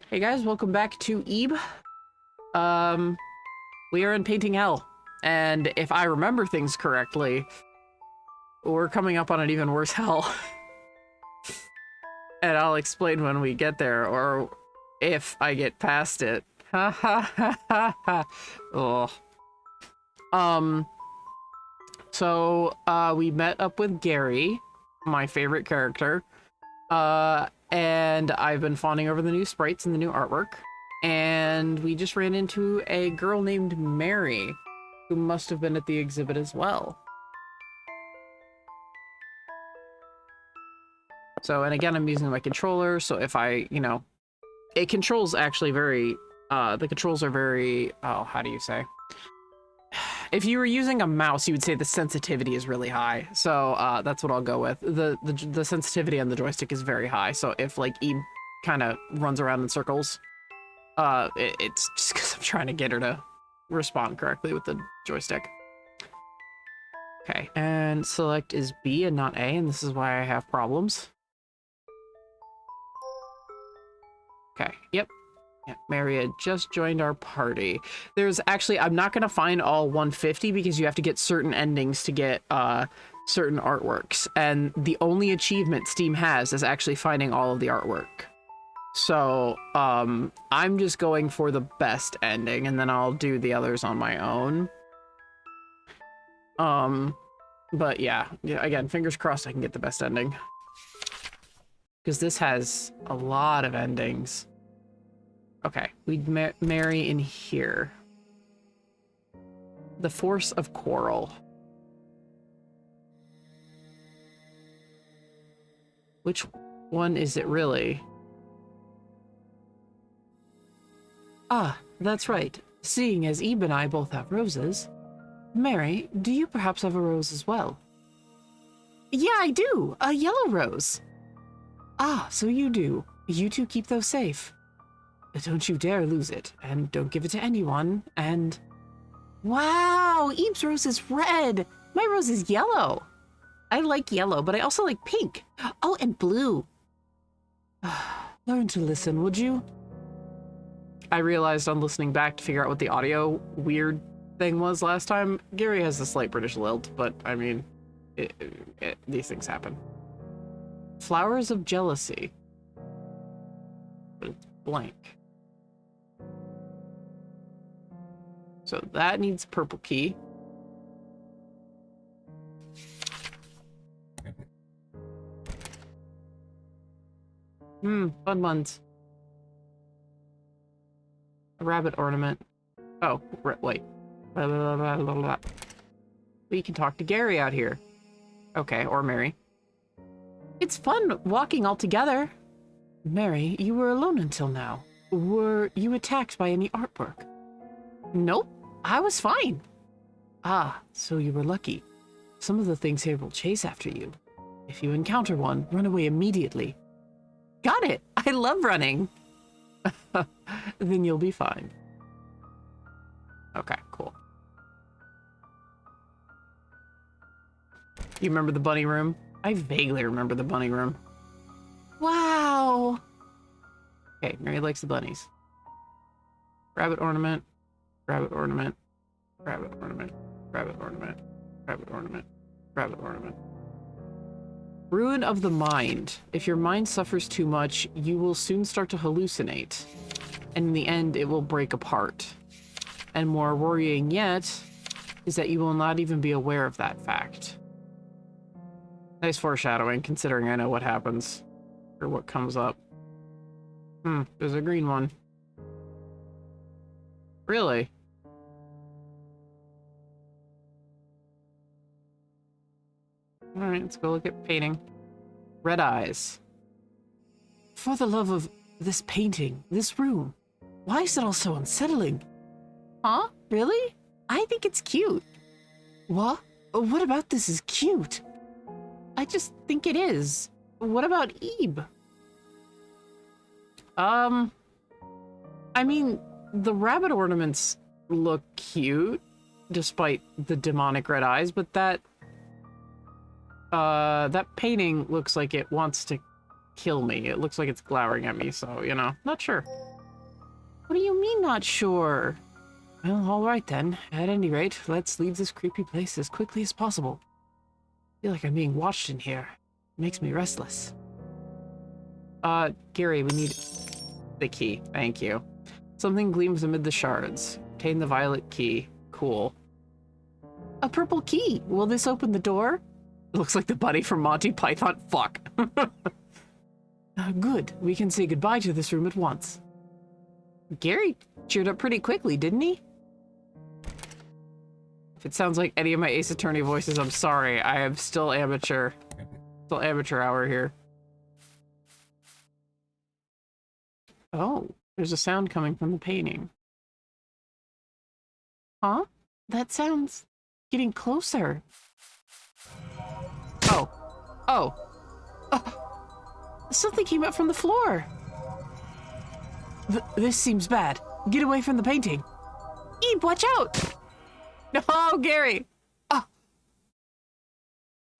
Hey guys, welcome back to Ebe. We are in Painting Hell, and if I remember things correctly, we're coming up on an even worse hell. And I'll explain when we get there, or if I get past it. Ha ha ha ha ha. Ugh. We met up with Gary, my favorite character. And I've been fawning over the new sprites and the new artwork. And we just ran into a girl named Mary, who must have been at the exhibit as well. So, and again, I'm using my controller, so if I, it controls actually very, the controls are very, oh, how do you say? If you were using a mouse, you would say the sensitivity is really high. So that's what I'll go with. The sensitivity on the joystick is very high. So if like Eve kind of runs around in circles, it's just because I'm trying to get her to respond correctly with the joystick. Okay, and select is B and not A, and this is why I have problems. Okay, yep. Yeah, Mary had just joined our party. There's actually, I'm not going to find all 150 because you have to get certain endings to get certain artworks. And the only achievement Steam has is actually finding all of the artwork. So I'm just going for the best ending, and then I'll do the others on my own. But yeah, again, fingers crossed I can get the best ending. Because this has a lot of endings. Okay, we'd marry in here. The Force of Quarrel. Which one is it really? Ah, that's right. Seeing as Ebe and I both have roses. Mary, do you perhaps have a rose as well? Yeah, I do. A yellow rose. Ah, so you do. You two keep those safe. Don't you dare lose it, and don't give it to anyone, and... Wow, Ebe's rose is red. My rose is yellow. I like yellow, but I also like pink. Oh, and blue. Learn to listen, would you? I realized on listening back to figure out what the audio weird thing was last time. Gary has a slight British lilt, but I mean, these things happen. Flowers of Jealousy. But it's blank. So that needs purple key. Fun ones. A rabbit ornament. Oh, wait. We can talk to Gary out here. Okay, or Mary. It's fun walking all together. Mary, you were alone until now. Were you attacked by any artwork? Nope, I was fine. Ah, so you were lucky. Some of the things here will chase after you. If you encounter one, run away immediately. Got it! I love running! Then you'll be fine. Okay, cool. You remember the bunny room? I vaguely remember the bunny room. Wow! Okay, Mary likes the bunnies. Rabbit ornament, rabbit ornament, rabbit ornament, rabbit ornament, rabbit ornament, rabbit ornament. Ruin of the mind. If your mind suffers too much, you will soon start to hallucinate. And in the end, it will break apart. And more worrying yet, is that you will not even be aware of that fact. Nice foreshadowing, considering I know what happens. Or what comes up. There's a green one. Really? Alright, let's go look at painting. Red eyes. For the love of this painting, this room, why is it all so unsettling? Huh? Really? I think it's cute. What? What about this is cute? I just think it is. What about Ebe? I mean, the rabbit ornaments look cute, despite the demonic red eyes, but that painting looks like it wants to kill me. It looks like it's glowering at me, so, not sure. What do you mean not sure? Well, all right then. At any rate, let's leave this creepy place as quickly as possible. I feel like I'm being watched in here. It makes me restless. Gary, we need the key. Thank you. Something gleams amid the shards. Obtain the violet key. Cool. A purple key. Will this open the door? It looks like the buddy from Monty Python. Fuck. Good. We can say goodbye to this room at once. Gary cheered up pretty quickly, didn't he? If it sounds like any of my Ace Attorney voices, I'm sorry. I am still amateur. Still amateur hour here. Oh, there's a sound coming from the painting. Huh? That sounds getting closer. Oh. Oh. Something came up from the floor. This seems bad. Get away from the painting. Eve, watch out! No, Gary! Oh.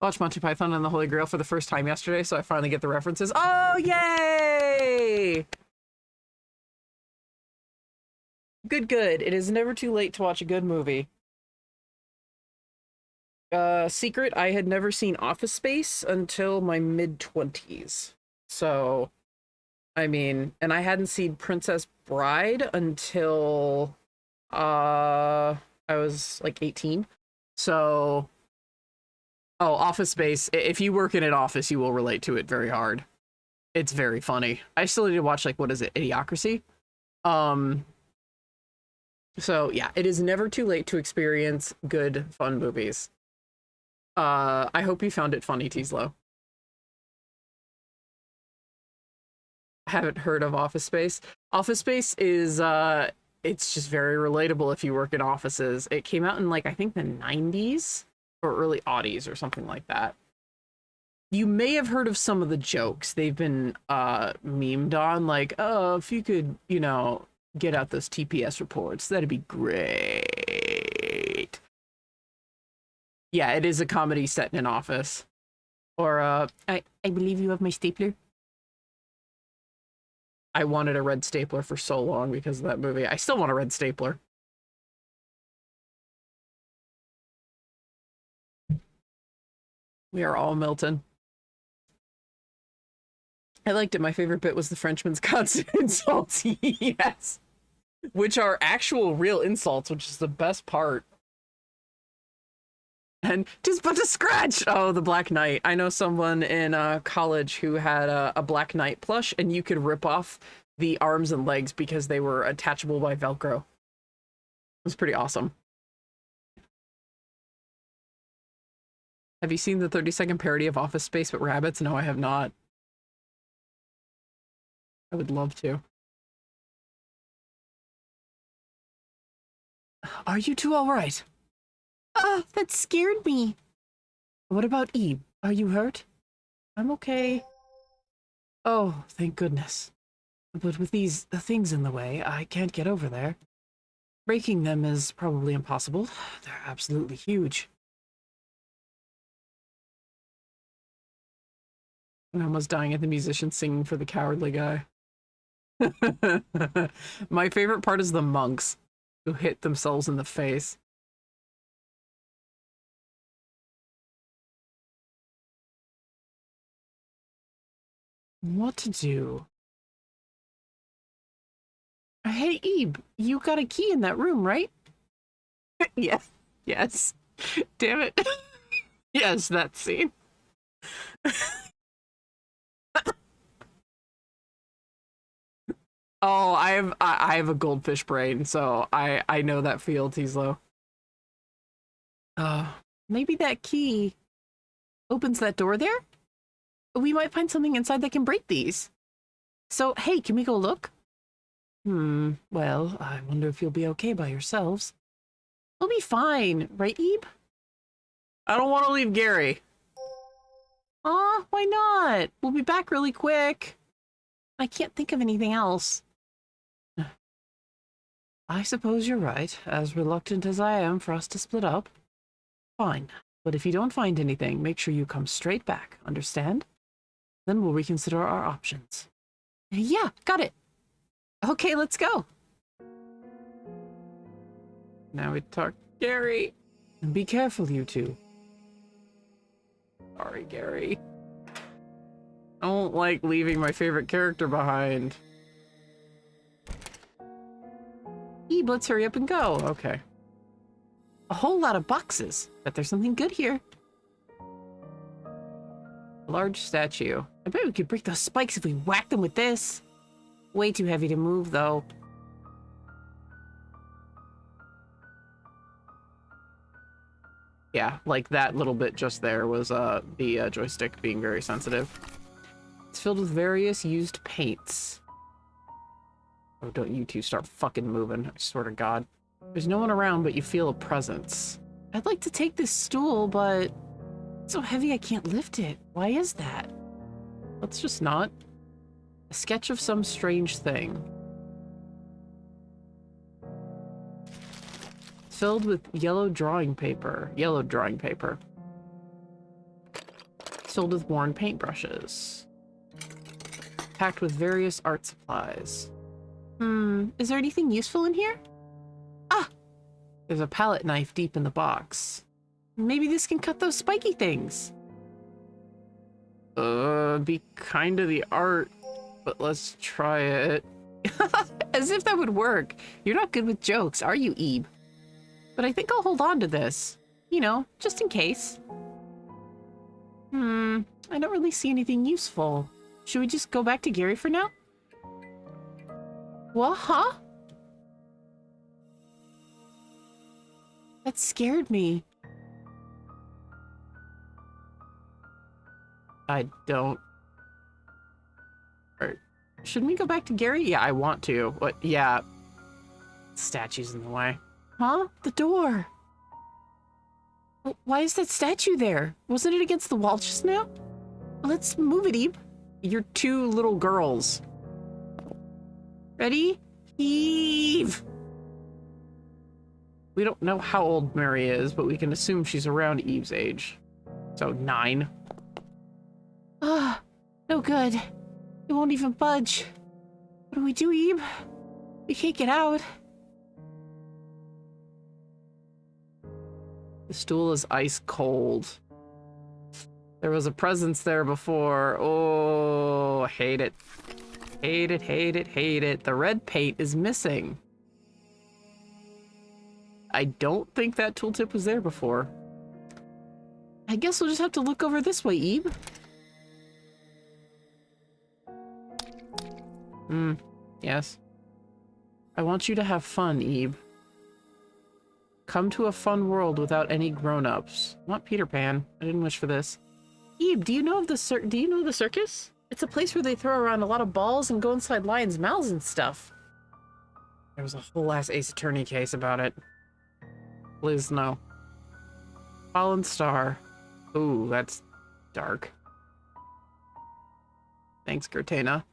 Watched Monty Python and the Holy Grail for the first time yesterday, so I finally get the references. Oh, yay! Good, good. It is never too late to watch a good movie. Secret, I had never seen Office Space until my mid-20s. So, I mean, and I hadn't seen Princess Bride until, I was like 18. So, oh, Office Space. If you work in an office, you will relate to it very hard. It's very funny. I still need to watch, like, what is it? Idiocracy? So yeah, it is never too late to experience good, fun movies. I hope you found it funny, Teaslow. I haven't heard of Office Space. Office Space is, it's just very relatable if you work in offices. It came out in, like, I think the 90s or early aughties or something like that. You may have heard of some of the jokes. They've been memed on, like, oh, if you could, you know, get out those TPS reports, that'd be great. Yeah, it is a comedy set in an office. Or, I believe you have my stapler. I wanted a red stapler for so long because of that movie. I still want a red stapler. We are all Milton. I liked it. My favorite bit was the Frenchman's constant insults. Yes. Which are actual real insults, which is the best part. And tis but a scratch! Oh, the Black Knight. I know someone in college who had a Black Knight plush, and you could rip off the arms and legs because they were attachable by Velcro. It was pretty awesome. Have you seen the 30-second parody of Office Space with rabbits? No, I have not. I would love to. Are you two all right? That scared me. What about Eve? Are you hurt? I'm okay. Oh, thank goodness. But with these things in the way, I can't get over there. Breaking them is probably impossible. They're absolutely huge. I'm almost dying at the musician singing for the cowardly guy. My favorite part is the monks who hit themselves in the face. What to do? Hey, Ebe, you got a key in that room, right? Yes. Yes. Damn it. Yes, that scene. Oh, I have a goldfish brain, so I know that feel, Teaslow. Maybe that key opens that door there? We might find something inside that can break these. So, hey, can we go look? Well, I wonder if you'll be okay by yourselves. We'll be fine, right, Ebe? I don't want to leave Gary. Aw, why not? We'll be back really quick. I can't think of anything else. I suppose you're right, as reluctant as I am for us to split up. Fine, but if you don't find anything, make sure you come straight back, understand? Then we'll reconsider our options. Yeah, got it. Okay, let's go. Now we talk Gary. And be careful, you two. Sorry, Gary. I don't like leaving my favorite character behind. Ebe, let's hurry up and go. Okay. A whole lot of boxes. Bet there's something good here. A large statue. I bet we could break those spikes if we whack them with this. Way too heavy to move, though. Yeah, like that little bit just there was the joystick being very sensitive. It's filled with various used paints. Oh, don't you two start fucking moving, I swear to God. There's no one around, but you feel a presence. I'd like to take this stool, but it's so heavy I can't lift it. Why is that? Let's just not. A sketch of some strange thing. Filled with yellow drawing paper. Yellow drawing paper. Filled with worn paintbrushes. Packed with various art supplies. Is there anything useful in here? Ah! There's a palette knife deep in the box. Maybe this can cut those spiky things. Be kind to the art, but let's try it. As if that would work. You're not good with jokes, are you, Ebe? But I think I'll hold on to this. You know, just in case. I don't really see anything useful. Should we just go back to Gary for now? What, huh? That scared me. I don't... Or, shouldn't we go back to Gary? Yeah, I want to. What? Yeah. Statue's in the way. Huh? The door. Why is that statue there? Wasn't it against the wall just now? Let's move it, Ebe. You're two little girls. Ready? Heave! We don't know how old Mary is, but we can assume she's around Eve's age. So 9. Ah, no good. It won't even budge. What do we do, Ebe? We can't get out. The stool is ice cold. There was a presence there before. Oh, hate it. Hate it, hate it, hate it. The red paint is missing. I don't think that tooltip was there before. I guess we'll just have to look over this way, Ebe. Yes. I want you to have fun, Ebe. Come to a fun world without any grown-ups. Not Peter Pan. I didn't wish for this. Ebe, do you know of the circus? It's a place where they throw around a lot of balls and go inside lions' mouths and stuff. There was a whole ass Ace Attorney case about it. Please, no. Fallen Star. Ooh, that's dark. Thanks, Cortana.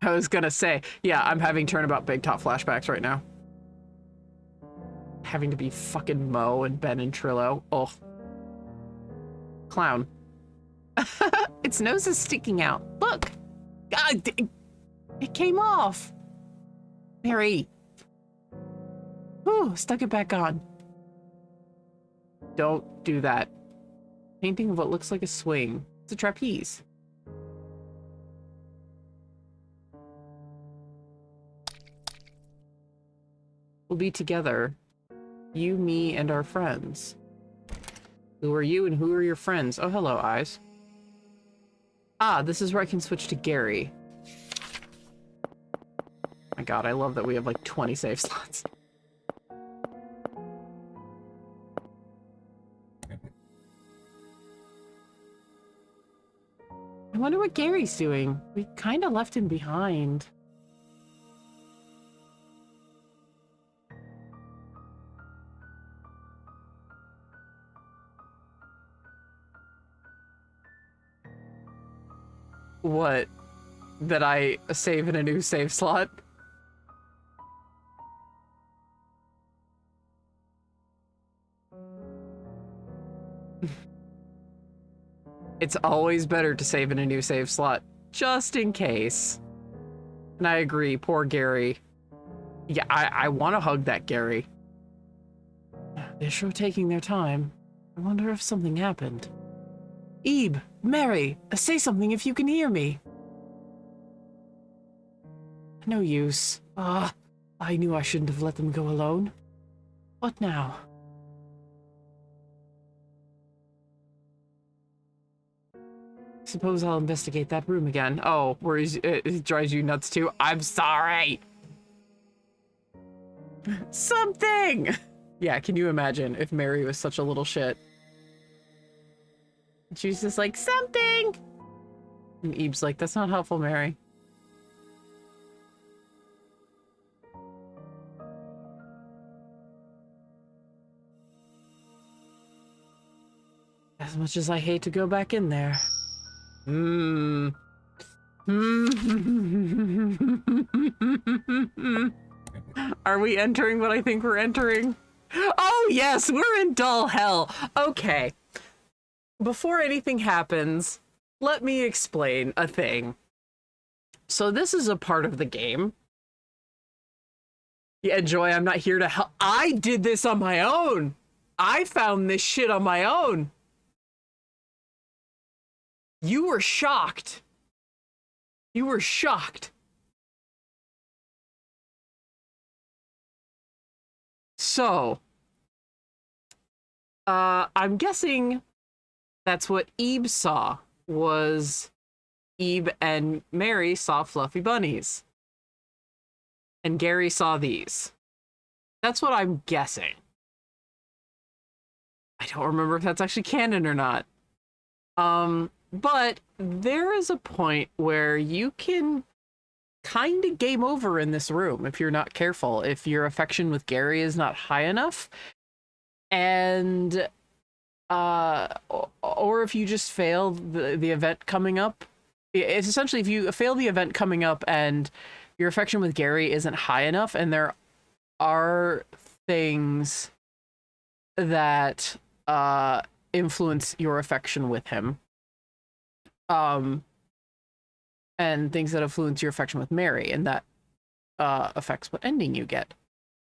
I was gonna say, yeah, I'm having Turnabout Big Top flashbacks right now. Having to be fucking Mo and Ben and Trillo. Oh. Clown. Its nose is sticking out. Look! God, it came off! Mary! Whew, stuck it back on. Don't do that. Painting of what looks like a swing. It's a trapeze. We'll be together. You, me, and our friends. Who are you and who are your friends? Oh, hello, eyes. Ah, this is where I can switch to Gary. My God, I love that we have like 20 save slots. I wonder what Gary's doing. We kind of left him behind. What? That I save in a new save slot? It's always better to save in a new save slot, just in case. And I agree, poor Gary. Yeah, I want to hug that Gary. They're sure taking their time. I wonder if something happened. Ebe, Mary, say something if you can hear me. No use. I knew I shouldn't have let them go alone. What now? Suppose I'll investigate that room again. Oh, where it drives you nuts too? I'm sorry! Something! Yeah, can you imagine if Mary was such a little shit? She's just like, something! And Ebe's like, that's not helpful, Mary. As much as I hate to go back in there. Are we entering what I think we're entering? Oh yes, we're in dull hell. Okay. Before anything happens, let me explain a thing. So this is a part of the game. Yeah, Joy, I'm not here to help. I did this on my own. I found this shit on my own. You were shocked. You were shocked. So, I'm guessing that's what Ebe saw, was Ebe and Mary saw fluffy bunnies. And Gary saw these. That's what I'm guessing. I don't remember if that's actually canon or not. But there is a point where you can kind of game over in this room if you're not careful, if your affection with Gary is not high enough, and or if you just fail the event coming up. It's essentially if you fail the event coming up and your affection with Gary isn't high enough, and there are things that influence your affection with him, and things that influence your affection with Mary, and that affects what ending you get.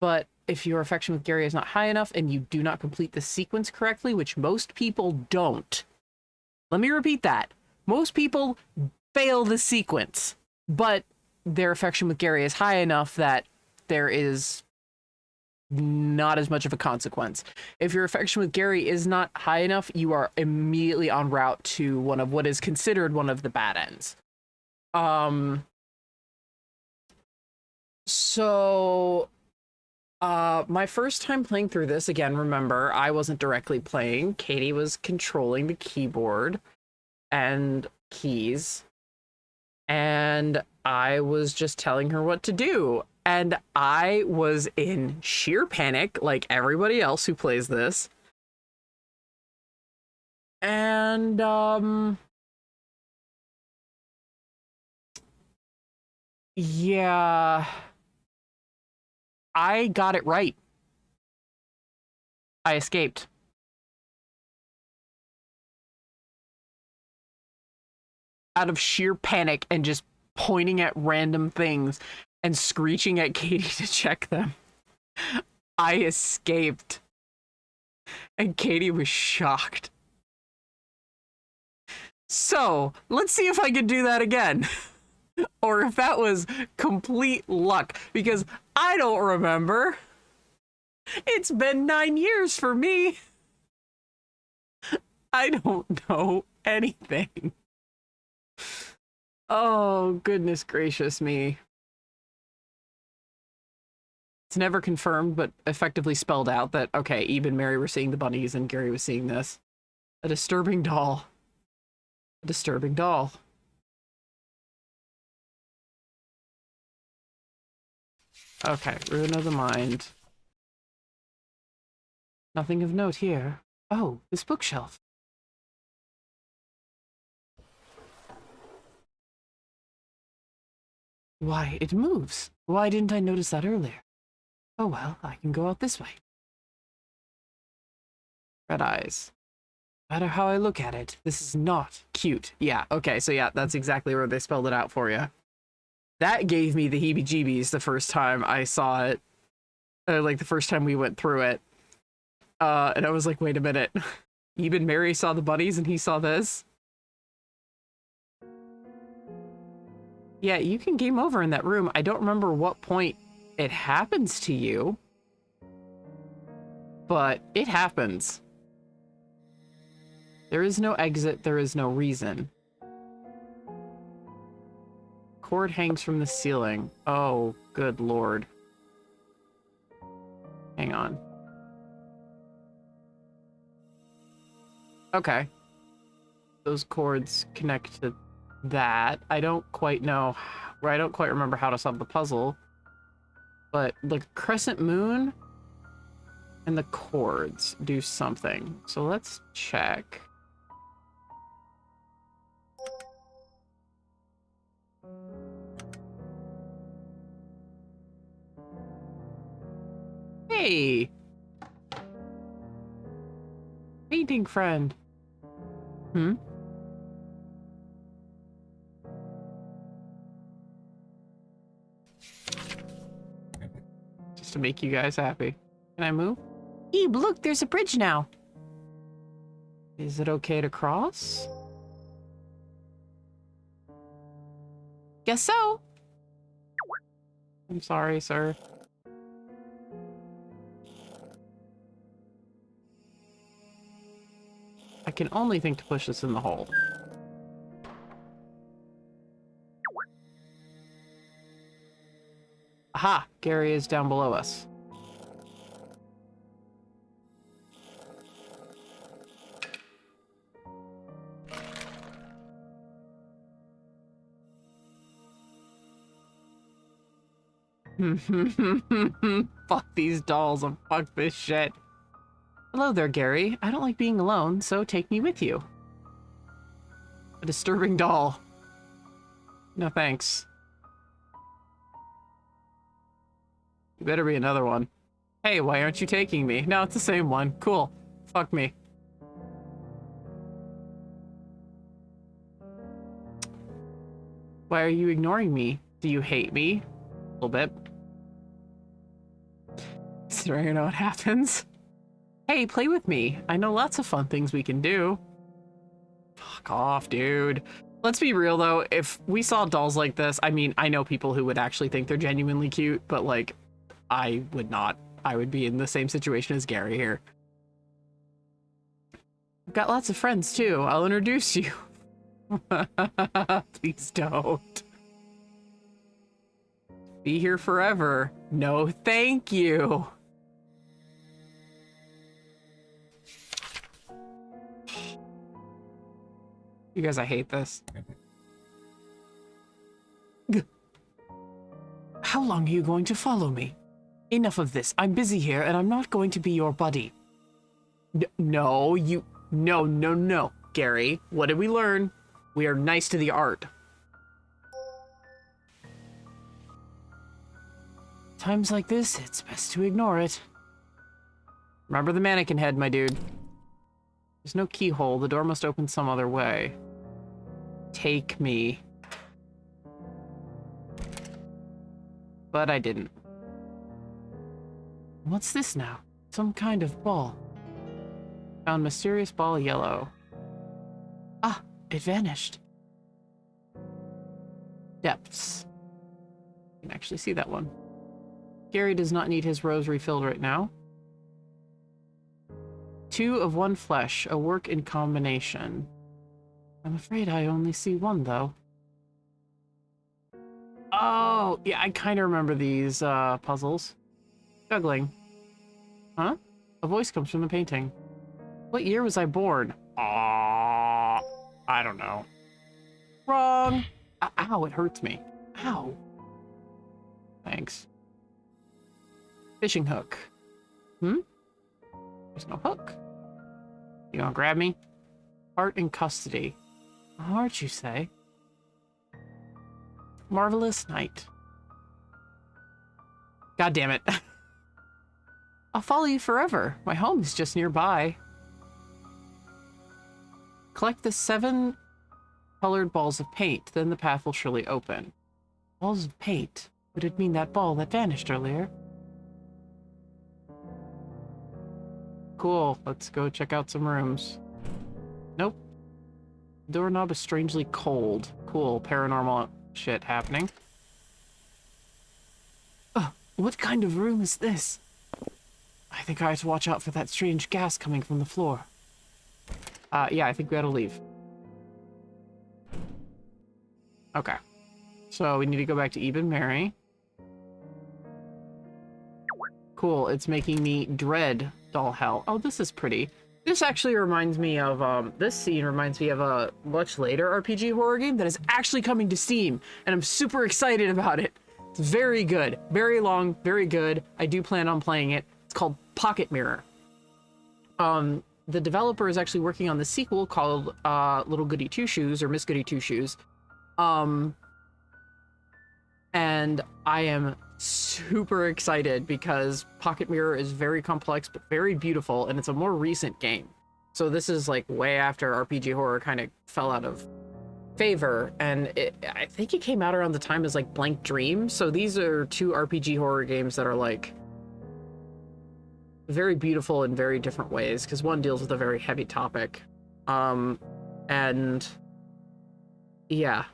But if your affection with Gary is not high enough and you do not complete the sequence correctly, which most people don't. Let me repeat that. Most people fail the sequence, but their affection with Gary is high enough that there is not as much of a consequence. If your affection with Gary is not high enough, you are immediately en route to one of what is considered one of the bad ends. So my first time playing through this, again, remember, I wasn't directly playing. Katie was controlling the keyboard and keys, and I was just telling her what to do. And I was in sheer panic, like everybody else who plays this. And, yeah, I got it right. I escaped. Out of sheer panic and just pointing at random things and screeching at Katie to check them. I escaped. And Katie was shocked. So, let's see if I can do that again. Or if that was complete luck, because I don't remember. It's been 9 years for me. I don't know anything. Oh, goodness gracious me. It's never confirmed, but effectively spelled out that, okay, Ebe and Mary were seeing the bunnies and Gary was seeing this. A disturbing doll. A disturbing doll. Okay, Ruin of the Mind. Nothing of note here. Oh, this bookshelf. Why, it moves. Why didn't I notice that earlier? Oh well, I can go out this way. Red eyes. No matter how I look at it, this is not cute. Yeah, okay, so yeah, that's exactly where they spelled it out for you. That gave me the heebie-jeebies the first time I saw it. Like, the first time we went through it. And I was like, wait a minute. Even Mary saw the bunnies and he saw this? Yeah, you can game over in that room. I don't remember what point it happens to you, but it happens. There is no exit. There is no reason. Cord hangs from the ceiling. Oh, good lord. Hang on. Okay. Those cords connect to that. I don't quite know, I don't quite remember how to solve the puzzle, but the crescent moon and the cords do something. So let's check. Hey! Painting friend. Hmm? Just to make you guys happy. Can I move? Ebe, look, there's a bridge now. Is it okay to cross? Guess so. I'm sorry, sir. I can only think to push this in the hole. Aha! Gary is down below us. Fuck these dolls and fuck this shit. Hello there, Gary. I don't like being alone, so take me with you. A disturbing doll. No thanks. You better be another one. Hey, why aren't you taking me? No, it's the same one. Cool. Fuck me. Why are you ignoring me? Do you hate me? A little bit. Considering I know what happens. Hey, play with me. I know lots of fun things we can do. Fuck off, dude. Let's be real, though. If we saw dolls like this, I mean, I know people who would actually think they're genuinely cute, but, like, I would not. I would be in the same situation as Gary here. I've got lots of friends, too. I'll introduce you. Please don't. Be here forever. No, thank you. You guys, I hate this. How long are you going to follow me? Enough of this. I'm busy here, and I'm not going to be your buddy. No, no, Gary. What did we learn? We are nice to the art. Times like this, it's best to ignore it. Remember the mannequin head, my dude. There's no keyhole. The door must open some other way. Take me. But I didn't. What's this now? Some kind of ball. Found mysterious ball yellow. Ah, it vanished. Depths. You can actually see that one. Gary does not need his rose refilled right now. 2 of 1 flesh, a work in combination. I'm afraid I only see one, though. Oh, yeah, I kind of remember these puzzles. Juggling. Huh? A voice comes from the painting. What year was I born? I don't know. Wrong. Ow, it hurts me. Ow. Thanks. Fishing hook. There's no hook. You gonna grab me? Heart in custody. A heart, you say? Marvelous night. God damn it. I'll follow you forever. My home is just nearby. Collect the 7 colored balls of paint, then the path will surely open. Balls of paint? Would it mean that ball that vanished earlier? Cool. Let's go check out some rooms. Nope. Doorknob is strangely cold. Cool. Paranormal shit happening. What kind of room is this? I think I have to watch out for that strange gas coming from the floor. Yeah, I think we gotta leave. Okay. So we need to go back to Eve and Mary. Cool, it's making me dread doll hell. Oh, this is pretty. This actually reminds me of, this scene reminds me of a much later RPG horror game that is actually coming to Steam, and I'm super excited about it. It's very good. Very long, very good. I do plan on playing it. It's called Pocket Mirror. The developer is actually working on the sequel called Little Goody Two Shoes, or Miss Goody Two Shoes. And I am super excited because Pocket Mirror is very complex but very beautiful, and it's a more recent game. So this is like way after RPG horror kind of fell out of favor, and I think it came out around the time as like Blank Dream. So these are two RPG horror games that are like very beautiful in very different ways, because one deals with a very heavy topic. And yeah,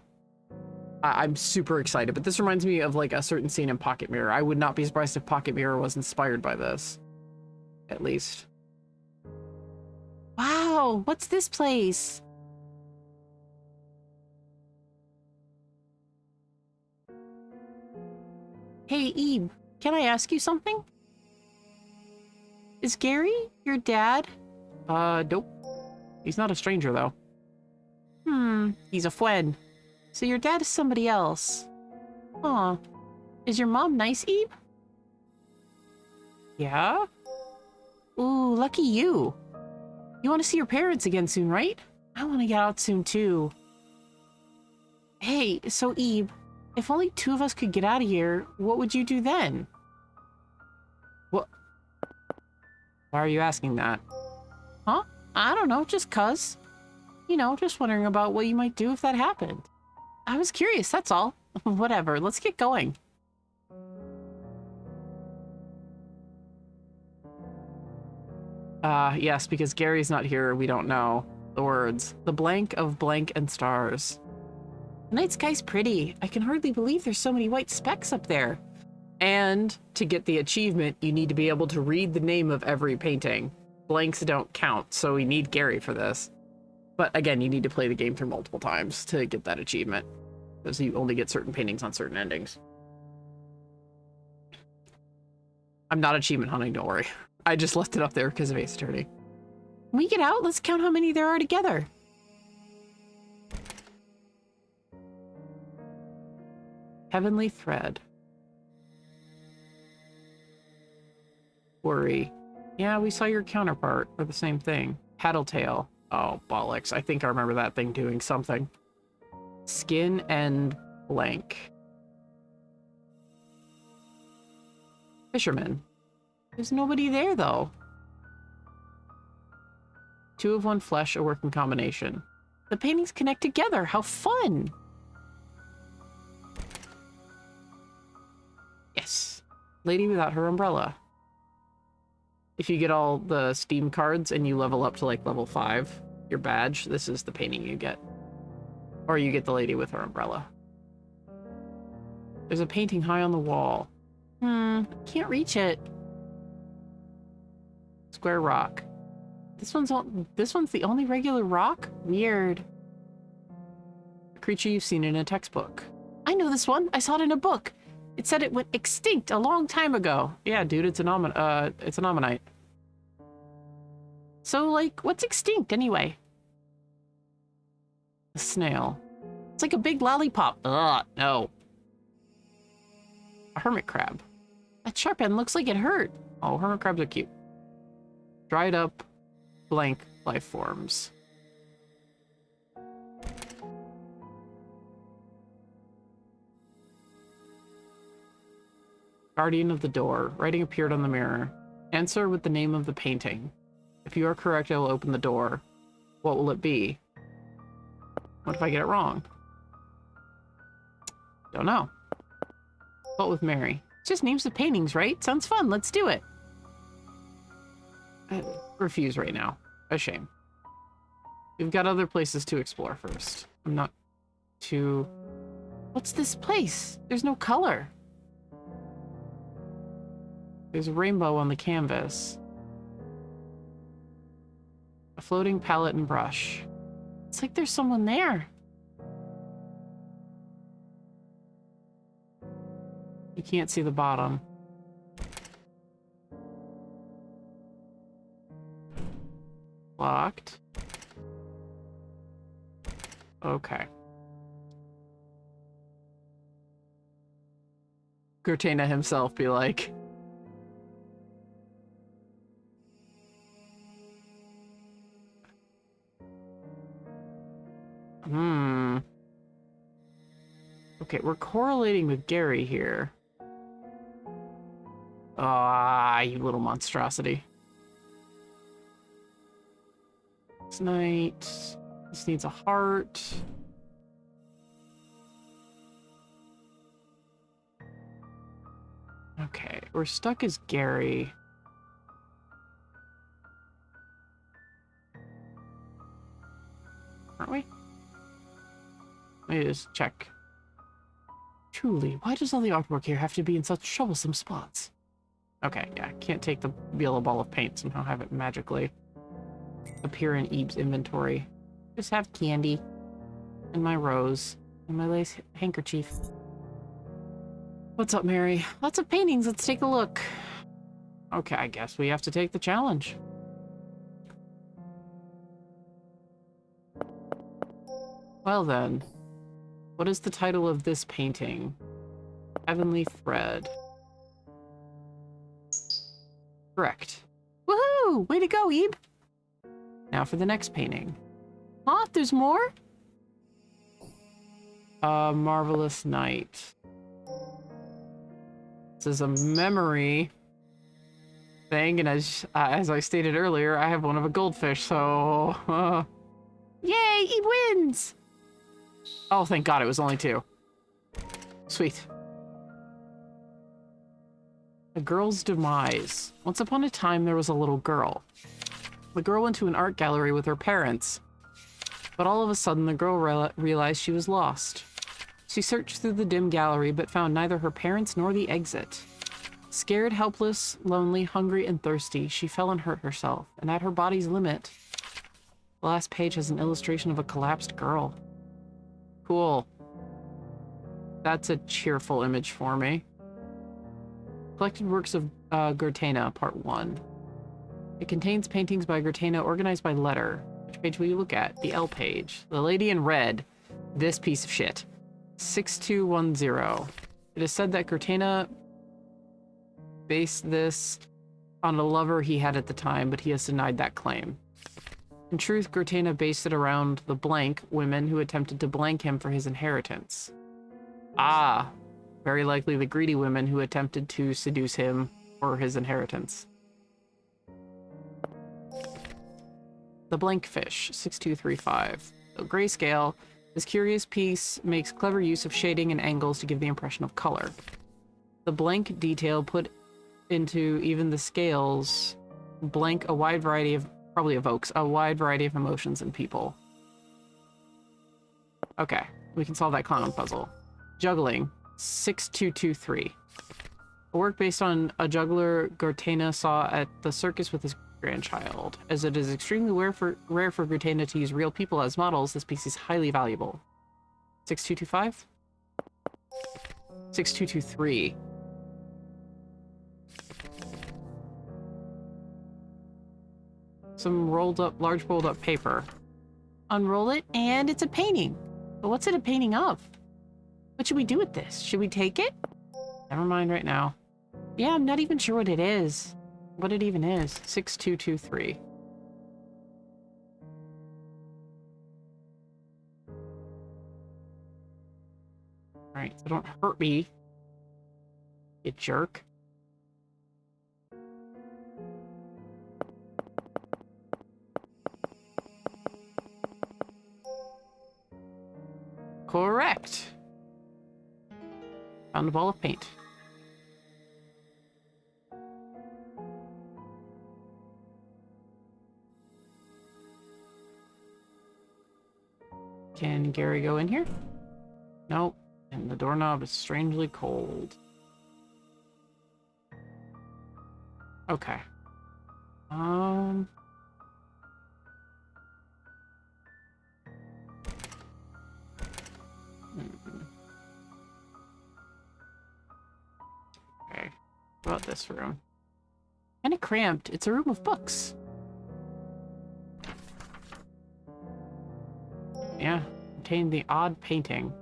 I'm super excited, but this reminds me of like a certain scene in Pocket Mirror. I would not be surprised if Pocket Mirror was inspired by this, at least. Wow, what's this place? Hey, Eve, can I ask you something? Is Gary your dad? Nope. He's not a stranger, though. He's a friend. So your dad is somebody else. Aw. Is your mom nice, Eve? Yeah? Ooh, lucky you. You want to see your parents again soon, right? I want to get out soon, too. Hey, so Eve, if only two of us could get out of here, what would you do then? What? Why are you asking that? Huh? I don't know, just 'cause. You know, just wondering about what you might do if that happened. I was curious, that's all. Whatever, let's get going. Yes, because Gary's not here, we don't know. The words. The blank of blank and stars. The night sky's pretty. I can hardly believe there's so many white specks up there. And to get the achievement, you need to be able to read the name of every painting. Blanks don't count, so we need Gary for this. But again, you need to play the game through multiple times to get that achievement, because you only get certain paintings on certain endings. I'm not achievement hunting, don't worry. I just left it up there because of Ace Attorney. When we get out, let's count how many there are together. Heavenly Thread. Worry. Yeah, we saw your counterpart for the same thing. Tattletale. Oh, bollocks. I think I remember that thing doing something. Skin and blank. Fisherman. There's nobody there, though. Two of one flesh, a working combination. The paintings connect together. How fun! Yes. Lady without her umbrella. If you get all the Steam cards and you level up to like level 5, your badge, this is the painting you get. Or you get the lady with her umbrella. There's a painting high on the wall. Can't reach it. Square rock. This one's the only regular rock? Weird. A creature you've seen in a textbook. I know this one. I saw it in a book. It said it went extinct a long time ago. Yeah, dude, it's an ammonite. So, like, what's extinct anyway? A snail. It's like a big lollipop. Ugh, no. A hermit crab. That sharp end looks like it hurt. Oh, hermit crabs are cute. Dried up, blank life forms. Guardian of the door. Writing appeared on the mirror. Answer with the name of the painting. If you are correct, I will open the door. What will it be? What if I get it wrong? Don't know. What with Mary? It's just names of paintings, right? Sounds fun. Let's do it. I refuse right now. A shame. We've got other places to explore first. I'm not too... What's this place? There's no color. There's a rainbow on the canvas. A floating palette and brush. It's like there's someone there. You can't see the bottom. Locked. Okay. Gurtana himself be like... Okay, we're correlating with Gary here. Ah, you little monstrosity. This night. This needs a heart. Okay, we're stuck as Gary. Aren't we? Let me just check. Truly, why does all the artwork here have to be in such troublesome spots? Okay, yeah, can't take the yellow ball of paint, somehow have it magically appear in Ebe's inventory. Just have candy, and my rose, and my lace handkerchief. What's up, Mary? Lots of paintings, let's take a look. Okay, I guess we have to take the challenge. Well then, what is the title of this painting? Heavenly Thread. Correct. Woohoo! Way to go, Ebe! Now for the next painting. Huh? There's more? Marvelous Night. This is a memory thing, and as I stated earlier, I have one of a goldfish, so... Yay! Ebe wins! Oh, thank God it was only 2. Sweet. A girl's demise. Once upon a time, there was a little girl. The girl went to an art gallery with her parents. But all of a sudden, the girl realized she was lost. She searched through the dim gallery, but found neither her parents nor the exit. Scared, helpless, lonely, hungry, and thirsty, she fell and hurt herself. And at her body's limit, the last page has an illustration of a collapsed girl. Cool. That's a cheerful image for me. Collected Works of Gurtana, Part 1. It contains paintings by Gurtana organized by letter. Which page will you look at? The L page. The lady in red. This piece of shit. 6210. It is said that Gurtana based this on a lover he had at the time, but he has denied that claim. In truth, Gurtana based it around the blank women who attempted to blank him for his inheritance. Ah, very likely the greedy women who attempted to seduce him for his inheritance. The Blank Fish, 6235. So grayscale, this curious piece makes clever use of shading and angles to give the impression of color. The blank detail put into even the scales blank a wide variety of, probably evokes a wide variety of emotions in people. Okay, we can solve that clown puzzle. Juggling, 6223. A work based on a juggler Gurtana saw at the circus with his grandchild. As it is extremely rare for Gurtana to use real people as models, this piece is highly valuable. 6225? 6223. Some large rolled up paper. Unroll it, and it's a painting. But what's it a painting of? What should we do with this? Should we take it? Never mind right now. Yeah, I'm not even sure what it is. What it even is. 6223. Alright, so don't hurt me, you jerk. Correct. Found a ball of paint. Can Gary go in here? Nope. And the doorknob is strangely cold. Okay. Okay. What about this room? Kinda cramped. It's a room of books. Yeah. Contained the odd painting.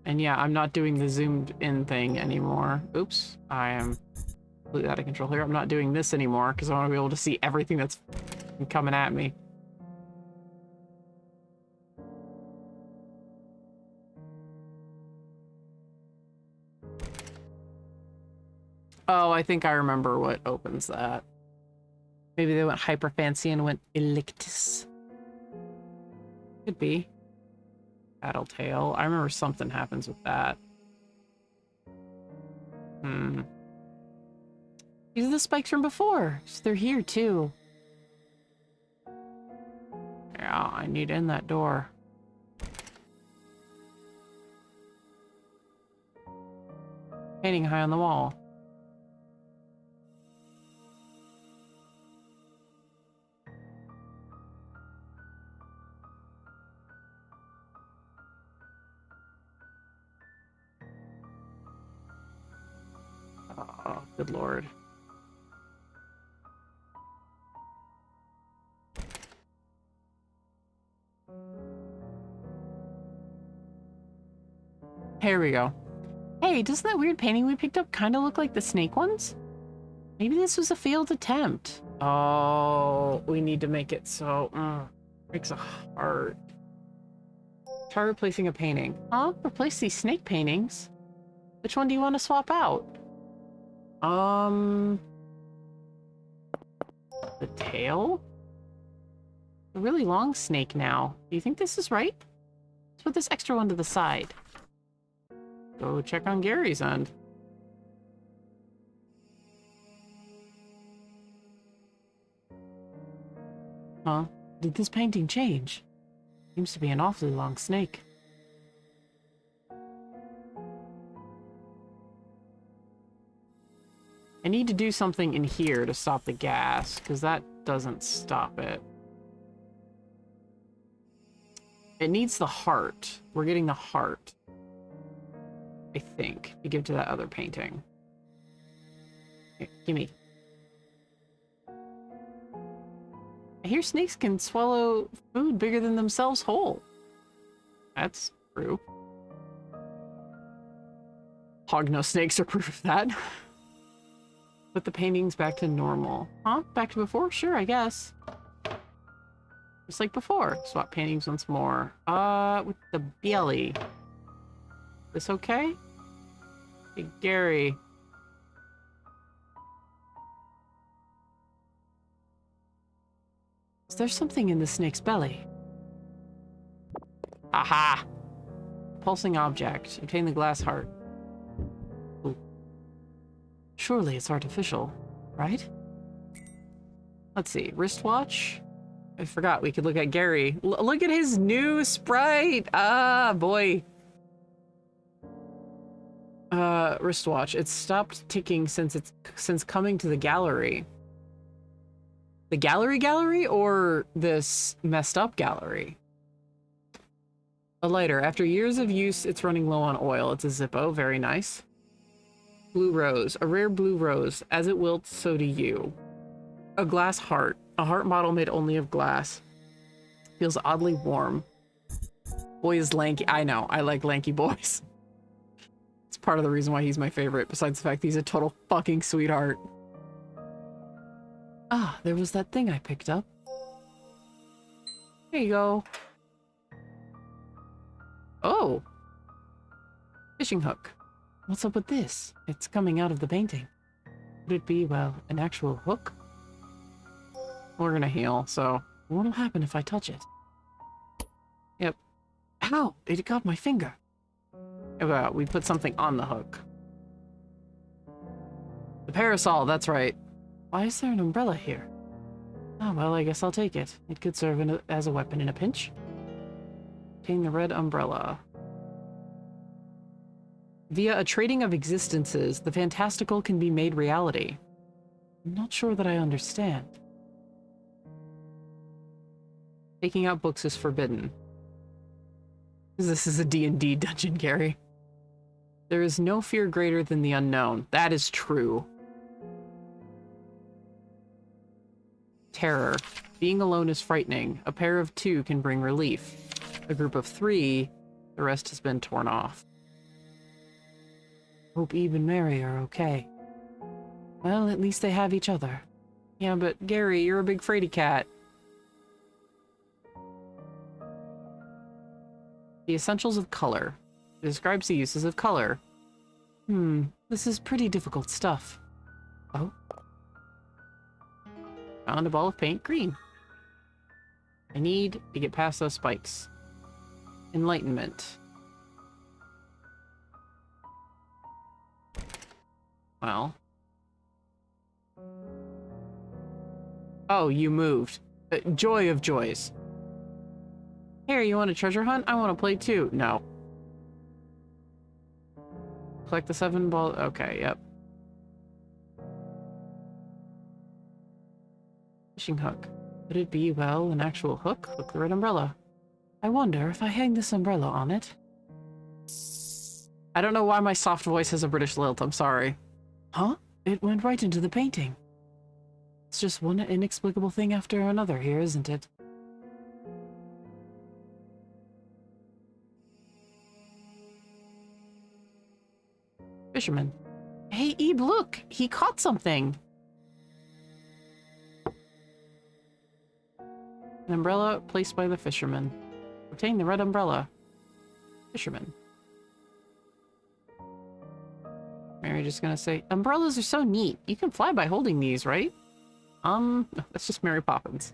And yeah, I'm not doing the zoomed in thing anymore. Oops. I am completely out of control here. I'm not doing this anymore because I want to be able to see everything that's coming at me. Oh, I think I remember what opens that. Maybe they went hyper fancy and went Elictus. Could be. Tattletale. I remember something happens with that. These are the spikes from before. So they're here too. Yeah, I need in that door. Painting high on the wall. Oh, good lord. Here we go. Hey, doesn't that weird painting we picked up kind of look like the snake ones? Maybe this was a failed attempt. Oh, we need to make it so... makes a heart. Try replacing a painting. Huh? Replace these snake paintings? Which one do you want to swap out? The tail? A really long snake now. Do you think this is right? Let's put this extra one to the side. Go check on Gary's end. Huh? Did this painting change? Seems to be an awfully long snake. I need to do something in here to stop the gas, because that doesn't stop it. It needs the heart. We're getting the heart. I think. To give to that other painting. Here, gimme. I hear snakes can swallow food bigger than themselves whole. That's true. Hognose snakes are proof of that. Put the paintings back to normal. Huh? Back to before? Sure, I guess. Just like before. Swap paintings once more. With the belly. This okay? Hey, Gary. Is there something in the snake's belly? Aha! Pulsing object. Obtain the glass heart. Ooh. Surely it's artificial, right? Let's see. Wristwatch? I forgot we could look at Gary. Look at his new sprite! Ah, boy. Wristwatch. It's stopped ticking since coming to the gallery. The gallery or this messed up gallery? A lighter. After years of use, it's running low on oil. It's a Zippo. Very nice. Blue rose. A rare blue rose. As it wilts, so do you. A glass heart. A heart model made only of glass. Feels oddly warm. Boy is lanky. I know. I like lanky boys. It's part of the reason why he's my favorite, besides the fact he's a total fucking sweetheart. Ah, there was that thing I picked up. Here you go. Oh. Fishing hook. What's up with this? It's coming out of the painting. Could it be, well, an actual hook? We're gonna heal, so what'll happen if I touch it? Yep. Ow! It got my finger. Well, we put something on the hook. The parasol, that's right. Why is there an umbrella here? Oh, well, I guess I'll take it. It could serve as a weapon in a pinch. Obtain the red umbrella. Via a trading of existences, the fantastical can be made reality. I'm not sure that I understand. Taking out books is forbidden. This is a D&D dungeon, Gary. There is no fear greater than the unknown. That is true. Terror. Being alone is frightening. A pair of 2 can bring relief. A group of 3, the rest has been torn off. Hope Eve and Mary are okay. Well, at least they have each other. Yeah, but Gary, you're a big fraidy cat. The essentials of color. It describes the uses of color. This is pretty difficult stuff. Oh. Found a ball of paint, green. I need to get past those spikes. Enlightenment. Well. Oh, you moved. Joy of joys. Here, you want a treasure hunt? I want to play too. No. Collect the 7 ball. Okay, yep. Fishing hook. Could it be, well, an actual hook? Hook the red umbrella. I wonder if I hang this umbrella on it. I don't know why my soft voice has a British lilt. I'm sorry. Huh? It went right into the painting. It's just one inexplicable thing after another here, isn't it? Fisherman. Hey, Ebe, look! He caught something! An umbrella placed by the fisherman. Obtain the red umbrella. Fisherman. Mary just gonna say, umbrellas are so neat. You can fly by holding these, right? No, that's just Mary Poppins.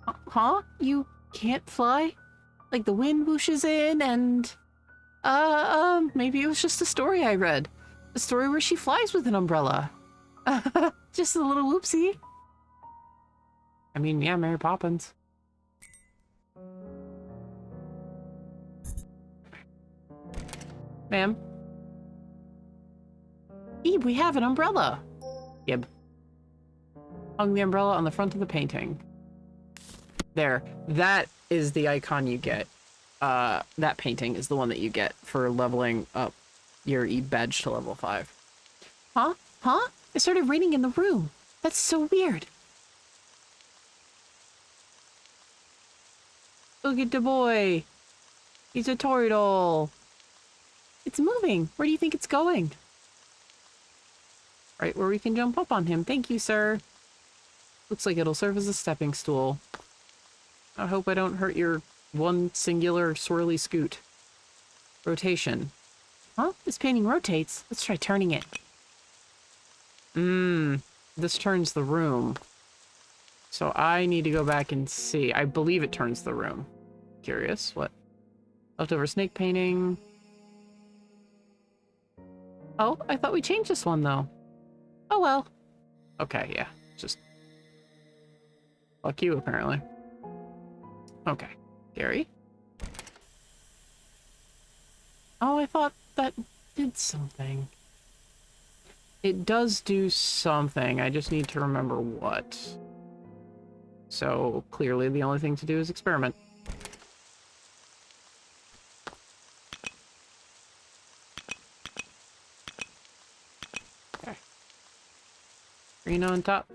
Huh? You can't fly? Like the wind whooshes in and... maybe it was just a story I read. A story where she flies with an umbrella. Just a little whoopsie. I mean, yeah, Mary Poppins. Ma'am? Ebe, we have an umbrella. Yep. Hung the umbrella on the front of the painting. There. That is the icon you get. That painting is the one that you get for leveling up your Ebe badge to level 5. Huh? Huh? It started raining in the room. That's so weird. Look at the boy. He's a turtle. It's moving. Where do you think it's going? Right where we can jump up on him. Thank you, sir. Looks like it'll serve as a stepping stool. I hope I don't hurt your one singular swirly scoot. Rotation. Huh? This painting rotates. Let's try turning it. This turns the room. So I need to go back and see. I believe it turns the room. Curious. What? Leftover snake painting. Oh, I thought we changed this one, though. Oh, well. Okay, yeah. Just... fuck you, apparently. Okay. Gary? Oh, I thought that did something. It does do something. I just need to remember what. So, clearly the only thing to do is experiment. Okay. Green on top.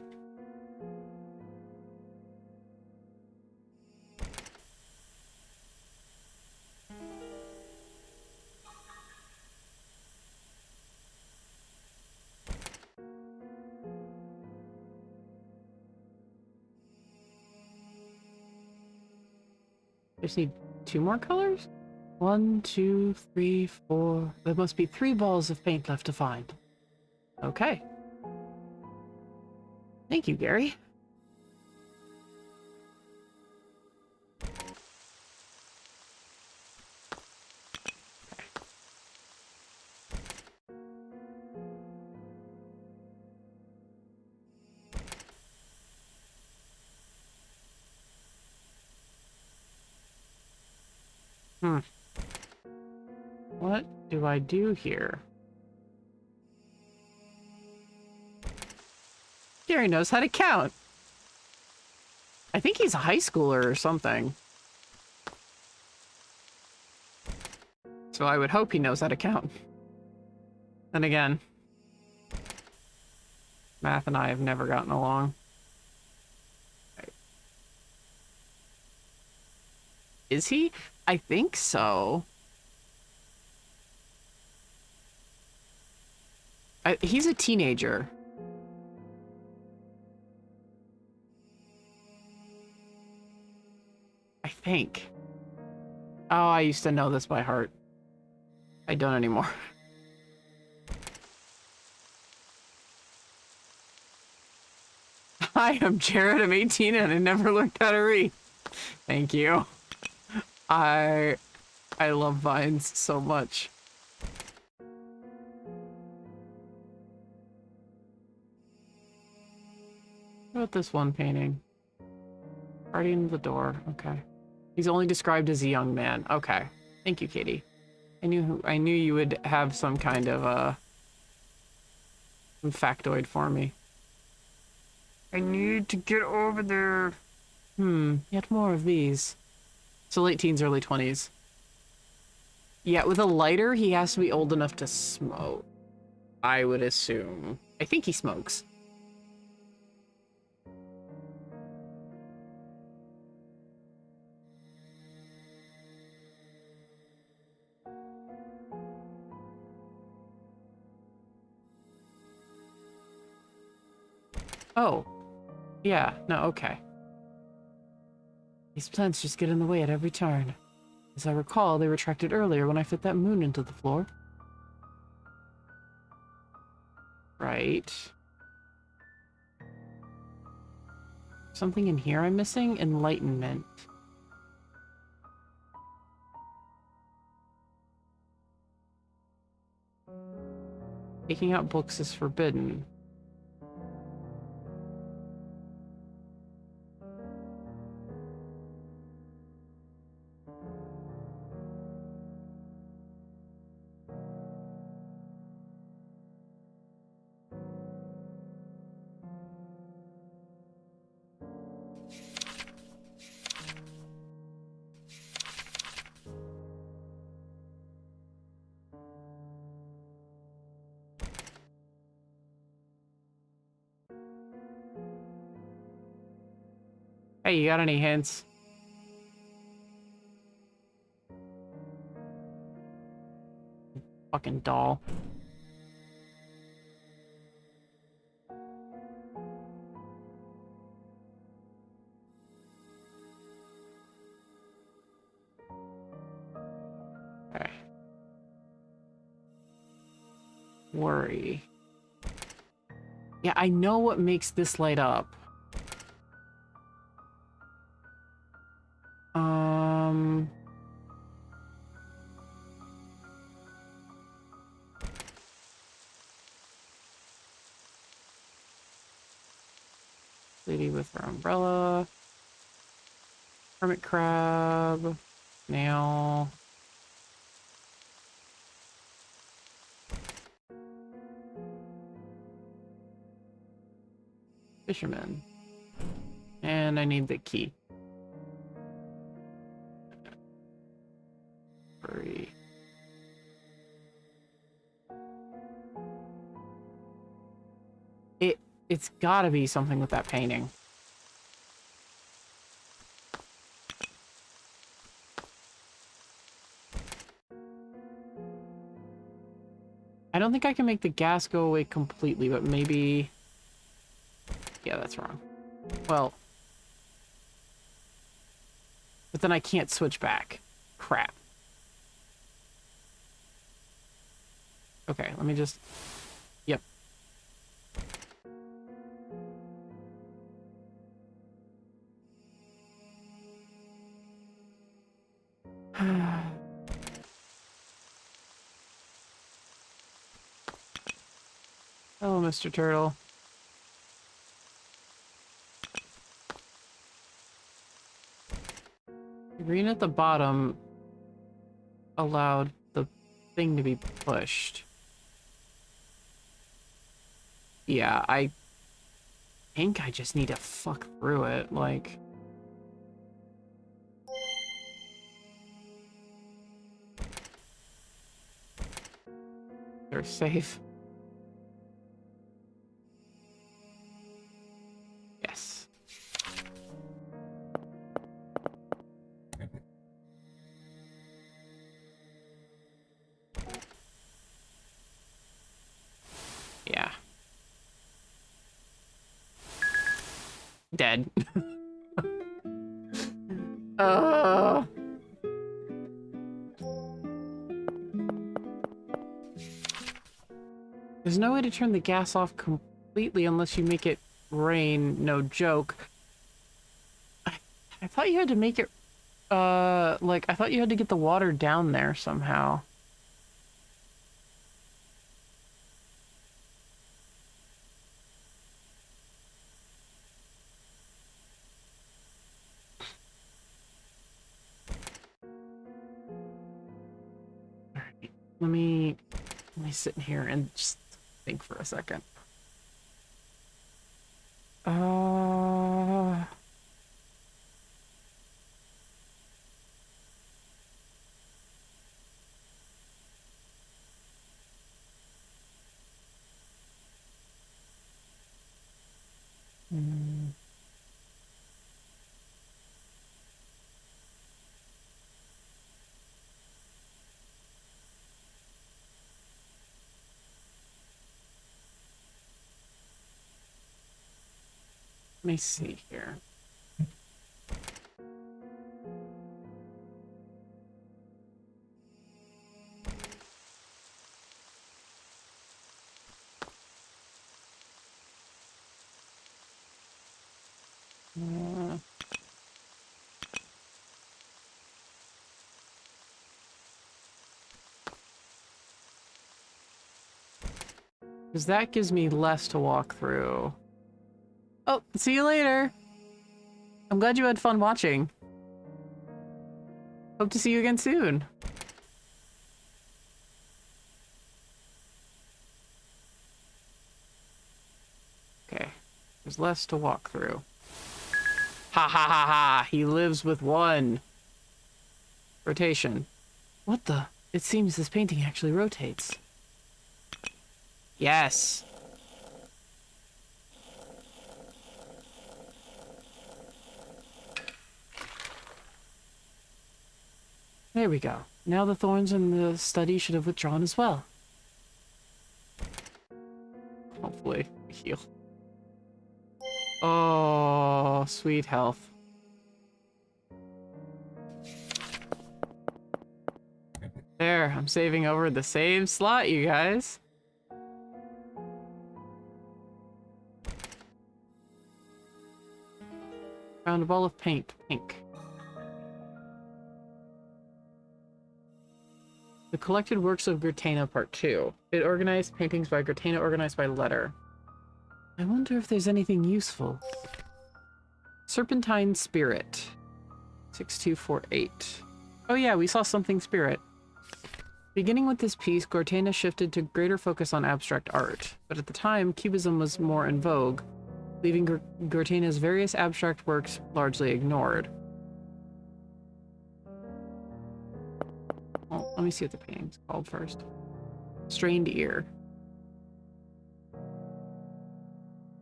Just need 2 more colors? 1, 2, 3, 4. There must be 3 balls of paint left to find. Okay. Thank you, Gary. Hmm. What do I do here? Gary knows how to count. I think he's a high schooler or something. So I would hope he knows how to count. Then again, math and I have never gotten along. Right. Is he? I think so. He's a teenager. I think. Oh, I used to know this by heart. I don't anymore. Hi, I'm Jared. I'm 18 and I never learned how to read. Thank you. I love vines so much. What about this one painting? Guardian of the Door. Okay. He's only described as a young man. Okay. Thank you, Katie. I knew you would have some kind of some factoid for me. I need to get over there. Yet more of these. So late teens, early 20s. Yeah, with a lighter, he has to be old enough to smoke. I would assume. I think he smokes. Oh. Yeah, no, okay. These plants just get in the way at every turn. As I recall, they retracted earlier when I fit that moon into the floor. Right. Something in here I'm missing? Enlightenment. Taking out books is forbidden. Hey, you got any hints? Fucking doll. Okay. Worry. Yeah, I know what makes this light up. Um... Lady with her umbrella. Hermit crab. Nail. Fisherman. And I need the key. Hurry. It's gotta be something with that painting. I don't think I can make the gas go away completely, but maybe... Yeah, that's wrong. Well... But then I can't switch back. Crap. Okay, let me just... Yep. Hello, Mr. Turtle. Green at the bottom allowed the thing to be pushed. Yeah, I think I just need to fuck through it, like... They're safe. Yes. Yeah. Dead. There's no way to turn the gas off completely unless you make it rain, no joke. I thought you had to make it, like, I thought you had to get the water down there somehow. Alright, let me sit in here and just think for a second. Let me see here. Because that gives me less to walk through. Oh, see you later. I'm glad you had fun watching. Hope to see you again soon. Okay, there's less to walk through. Ha ha ha ha, he lives with one. Rotation. What the? It seems this painting actually rotates. Yes. There we go. Now the thorns in the study should have withdrawn as well. Hopefully, heal. Oh, sweet health. There, I'm saving over the save slot, you guys. Found a ball of paint, pink. The collected works of Gertana, Part 2. It organized paintings by Gertana, organized by letter. I wonder if there's anything useful. Serpentine Spirit. 6248. Oh yeah, we saw something spirit. Beginning with this piece, Gertana shifted to greater focus on abstract art, but at the time, Cubism was more in vogue, leaving Gertana's various abstract works largely ignored. Well, let me see what the painting's called first. Strained Ear.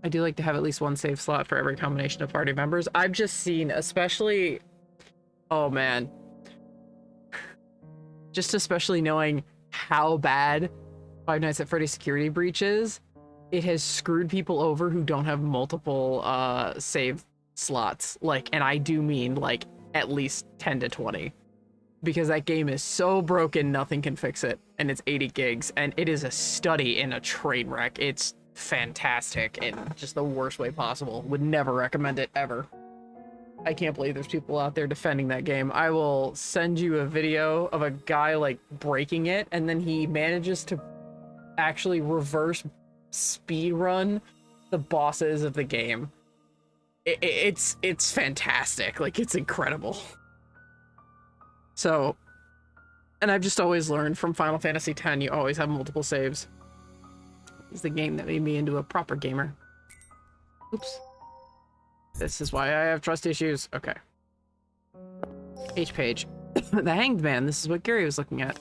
I do like to have at least one save slot for every combination of party members. I've just seen, especially... Oh, man. Just especially knowing how bad Five Nights at Freddy's Security Breach is, it has screwed people over who don't have multiple save slots. Like, and I do mean, like, at least 10 to 20. Because that game is so broken, nothing can fix it. And it's 80 gigs, and it is a study in a train wreck. It's fantastic in just the worst way possible. Would never recommend it, ever. I can't believe there's people out there defending that game. I will send you a video of a guy, like, breaking it, and then he manages to actually reverse speedrun the bosses of the game. It's fantastic. Like, it's incredible. So, And I've just always learned from Final Fantasy X, you always have multiple saves. It's the game that made me into a proper gamer. Oops. This is why I have trust issues. Okay. Page. The Hanged Man. This is what Gary was looking at.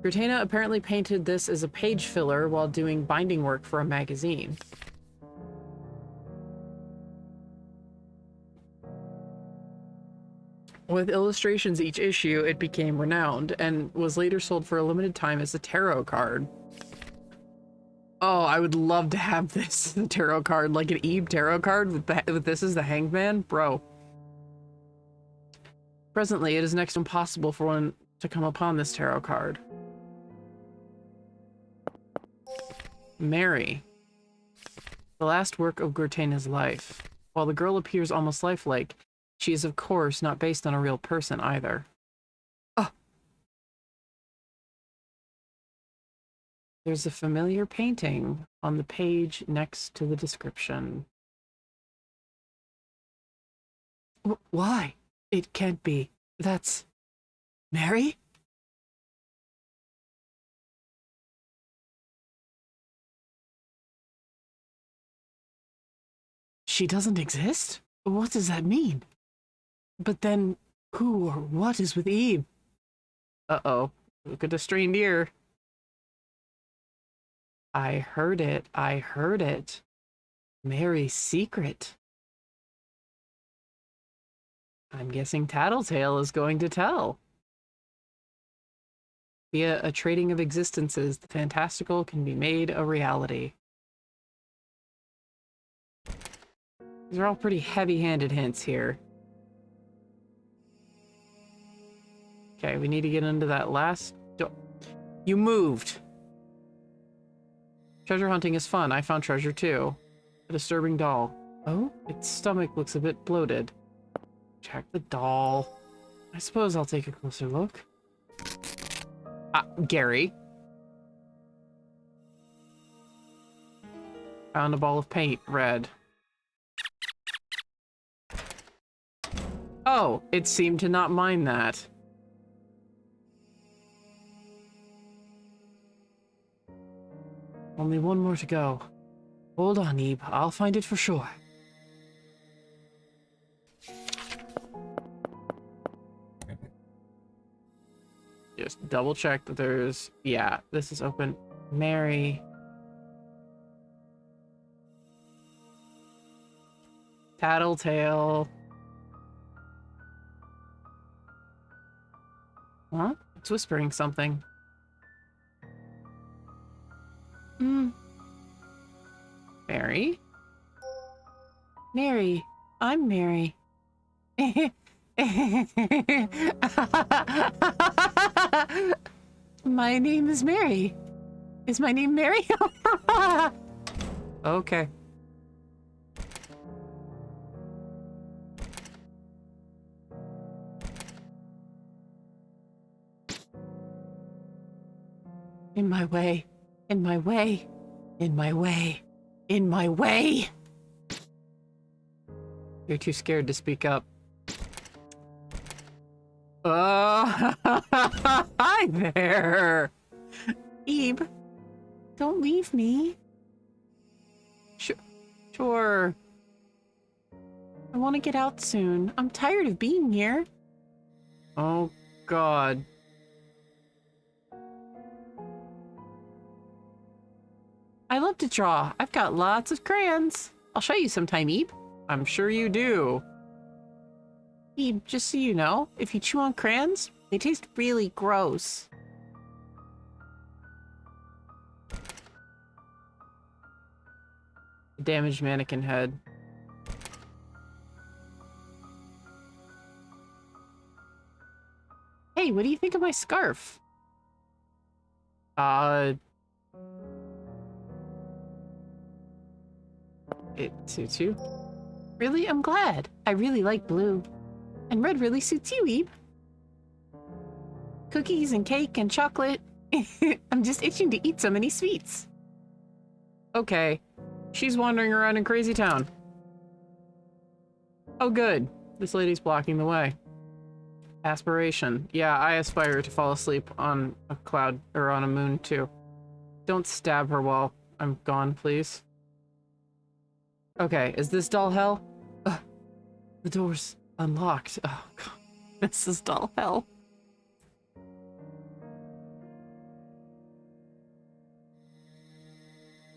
Gratena apparently painted this as a page filler while doing binding work for a magazine. With illustrations each issue, it became renowned and was later sold for a limited time as a tarot card. Oh, I would love to have this tarot card, like an Eve tarot card with this as the Hanged Man, bro. Presently, it is next to impossible for one to come upon this tarot card. Mary. The last work of Gratena's life. While the girl appears almost lifelike, she is of course not based on a real person either. Oh! There's a familiar painting on the page next to the description. Why? It can't be. That's... Mary? She doesn't exist? What does that mean? But then, who or what is with Eve? Uh-oh. Look at the strained ear. I heard it. I heard it. Mary's secret. I'm guessing Tattletale is going to tell. Via a trading of existences, the fantastical can be made a reality. These are all pretty heavy-handed hints here. Okay, we need to get into that last door. You moved! Treasure hunting is fun. I found treasure too. A disturbing doll. Oh? Its stomach looks a bit bloated. Check the doll. I suppose I'll take a closer look. Gary. Found a ball of paint. Red. Oh, it seemed to not mind that. Only one more to go. Hold on, Eve. I'll find it for sure. Just double check that there's... Yeah, this is open. Mary. Tattletale. Huh? It's whispering something. Mary? Mary. I'm Mary. My name is Mary. Is my name Mary? Okay. In my way. In my way. In my way. In my way. You're too scared to speak up. Hi there. Ebe, don't leave me. Sure. I want to get out soon. I'm tired of being here. Oh, God. I love to draw. I've got lots of crayons. I'll show you sometime, Ebe. I'm sure you do. Ebe, just so you know, if you chew on crayons, they taste really gross. Damaged mannequin head. Hey, what do you think of my scarf? It suits you. Really? I'm glad. I really like blue. And red really suits you, Ebe. Cookies and cake and chocolate. I'm just itching to eat so many sweets. Okay. She's wandering around in Crazy Town. Oh, good. This lady's blocking the way. Aspiration. Yeah, I aspire to fall asleep on a cloud, or on a moon, too. Don't stab her while I'm gone, please. Okay, is this doll hell? The door's unlocked. Oh, God. This is doll hell.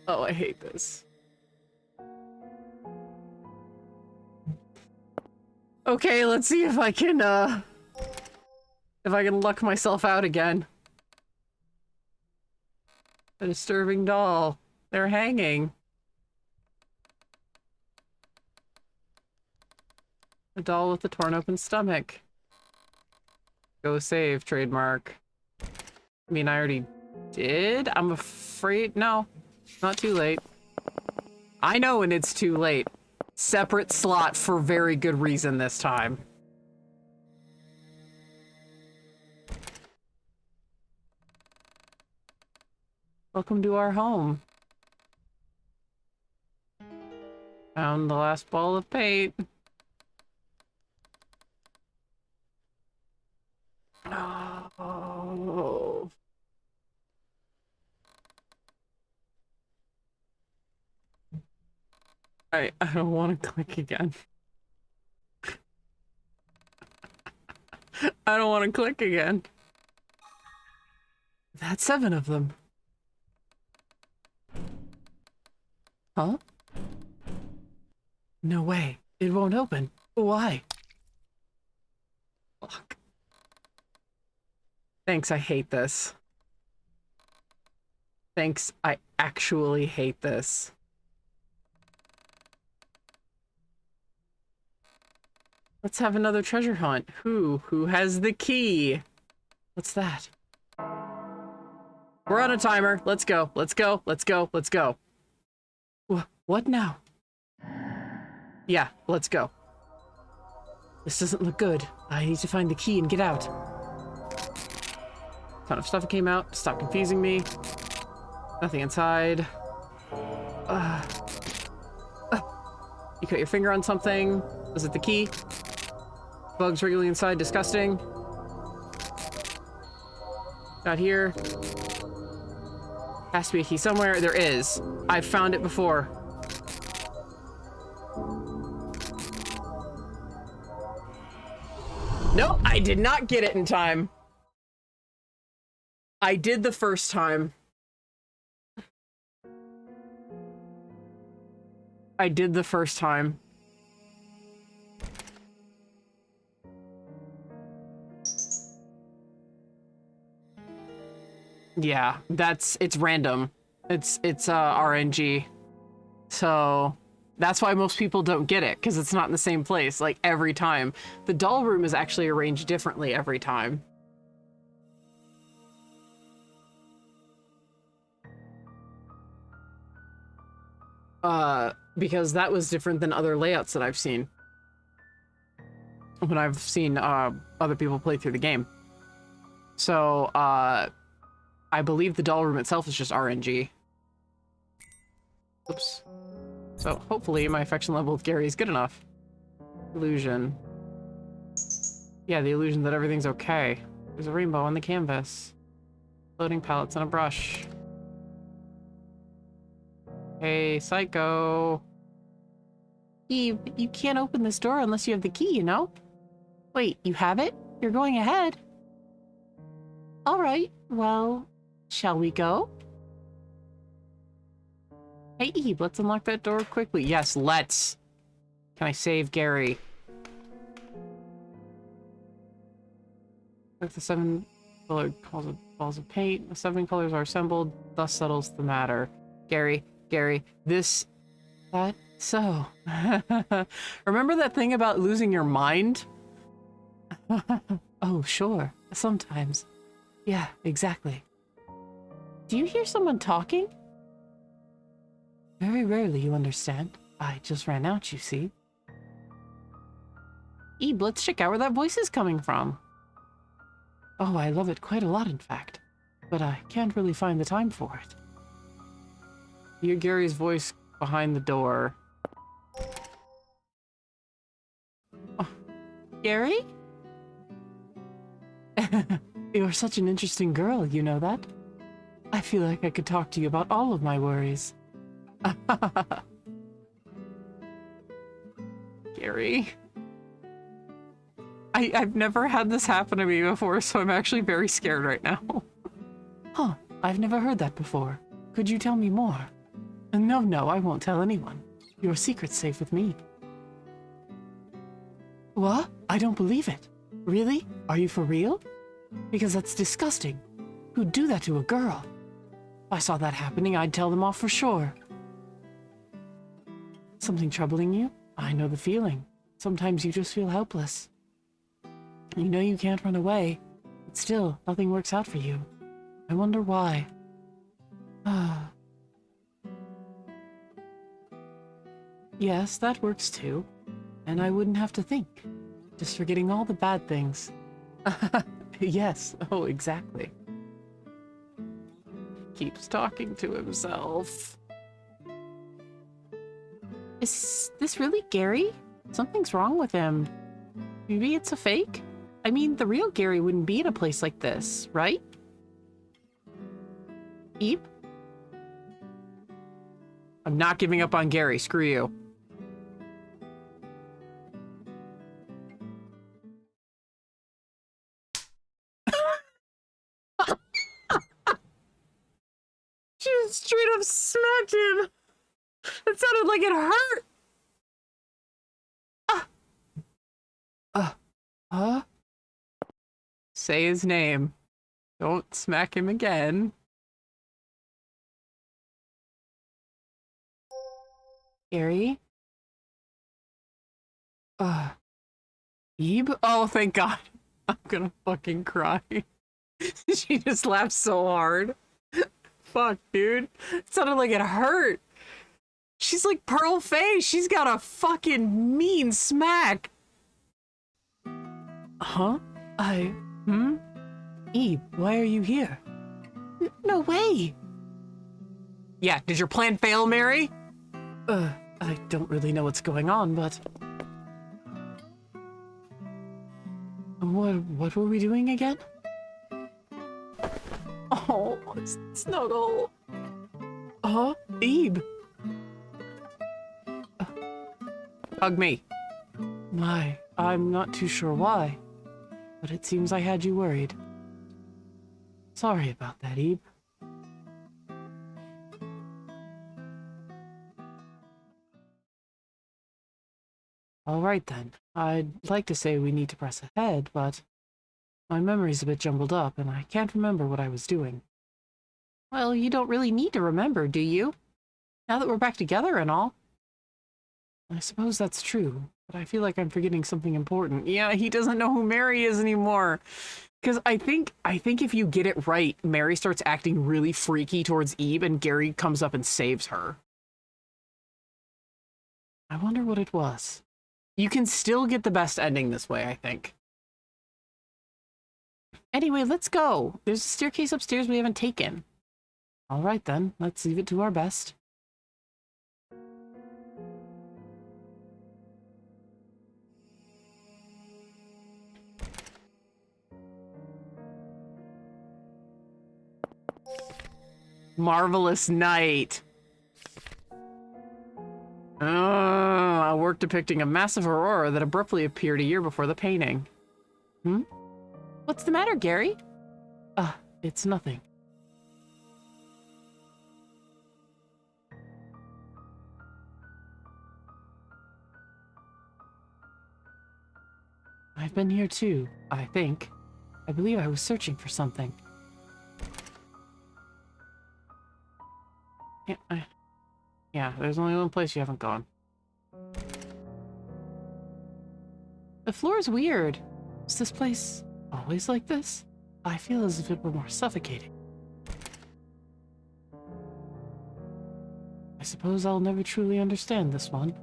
Oh, I hate this. Okay, let's see if I can luck myself out again. A disturbing doll. They're hanging. A doll with a torn open stomach. Go save, trademark. I mean, I already did? I'm afraid. No, not too late. I know when it's too late. Separate slot for very good reason this time. Welcome to our home. Found the last ball of paint. Oh. I don't want to click again. I don't want to click again. That's 7 of them. Huh? No way. It won't open. Why? Fuck. Thanks, I hate this. Thanks, I actually hate this. Let's have another treasure hunt. Who has the key? What's that? We're on a timer. Let's go. Let's go. Let's go. Let's go. What now? Yeah, let's go. This doesn't look good. I need to find the key and get out. Ton of stuff came out. Stop confusing me. Nothing inside. You cut your finger on something. Was it the key? Bugs wriggling inside. Disgusting. Got here. Has to be a key somewhere. There is. I've found it before. Nope, I did not get it in time. I did the first time. I did the first time. Yeah, it's random. It's RNG. So that's why most people don't get it, because it's not in the same place, like, every time. The doll room is actually arranged differently every time. Because that was different than other layouts that I've seen. When I've seen, other people play through the game. So, I believe the doll room itself is just RNG. Oops. So hopefully my affection level with Gary is good enough. Illusion. Yeah, the illusion that everything's okay. There's a rainbow on the canvas. Floating palettes and a brush. Hey, Psycho. Eve, you can't open this door unless you have the key, you know? Wait, you have it? You're going ahead. All right, well, shall we go? Hey, Eve, let's unlock that door quickly. Yes, let's. Can I save Gary? If the 7 colored balls of paint, the 7 colors are assembled, thus settles the matter. Gary, this, that, so. Remember that thing about losing your mind? Oh, sure, sometimes. Yeah, exactly. Do you hear someone talking? Very rarely, you understand. I just ran out, you see. Ebe, let's check out where that voice is coming from. Oh, I love it quite a lot, in fact. But I can't really find the time for it. You hear Gary's voice behind the door. Oh. Gary? You're such an interesting girl, you know that? I feel like I could talk to you about all of my worries. Gary. I've never had this happen to me before, so I'm actually very scared right now. Huh, I've never heard that before. Could you tell me more? No, I won't tell anyone. Your secret's safe with me. What? I don't believe it. Really? Are you for real? Because that's disgusting. Who'd do that to a girl? If I saw that happening, I'd tell them off for sure. Something troubling you? I know the feeling. Sometimes you just feel helpless. You know you can't run away, but still, nothing works out for you. I wonder why. Ah. Yes, that works too. And I wouldn't have to think. Just forgetting all the bad things. Yes, oh, exactly. Keeps talking to himself. Is this really Gary? Something's wrong with him. Maybe it's a fake? I mean, the real Gary wouldn't be in a place like this, right? Eve? I'm not giving up on Gary, screw you. She just straight up smacked him. It sounded like it hurt. Huh? Say his name. Don't smack him again. Gary? Ebe? Oh, thank God. I'm gonna fucking cry. She just laughed so hard. Fuck, dude. It sounded like it hurt. She's like Pearl Faye. She's got a fucking mean smack. Huh? Ebe, why are you here? No way. Yeah, did your plan fail, Mary? I don't really know what's going on, but... What were we doing again? Oh, snuggle. Ebe. Hug me. My, I'm not too sure why, but it seems I had you worried. Sorry about that, Ebe. All right then. I'd like to say we need to press ahead, but my memory's a bit jumbled up and I can't remember what I was doing. Well, you don't really need to remember, do you? Now that we're back together and all. I suppose that's true, but I feel like I'm forgetting something important. Yeah, he doesn't know who Mary is anymore. Because I think if you get it right, Mary starts acting really freaky towards Ebe and Gary comes up and saves her. I wonder what it was. You can still get the best ending this way, I think. Anyway, let's go. There's a staircase upstairs we haven't taken. All right then, let's leave it to our best. Marvelous night. A work depicting a massive aurora that abruptly appeared a year before the painting. What's the matter, Gary? It's nothing. I've been here too, I think. I believe I was searching for something. Yeah, there's only one place you haven't gone. The floor is weird. Is this place always like this? I feel as if it were more suffocating. I suppose I'll never truly understand this one.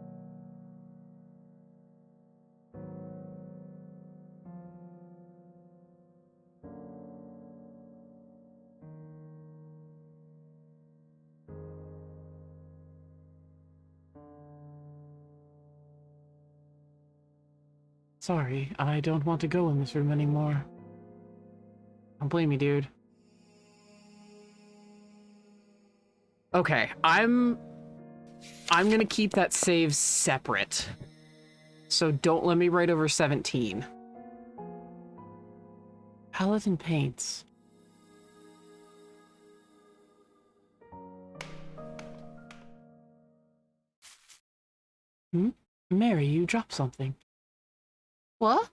Sorry, I don't want to go in this room anymore. Don't blame me, dude. Okay, I'm gonna keep that save separate. So don't let me write over 17. Palette and paints. Hmm? Mary, you dropped something. What?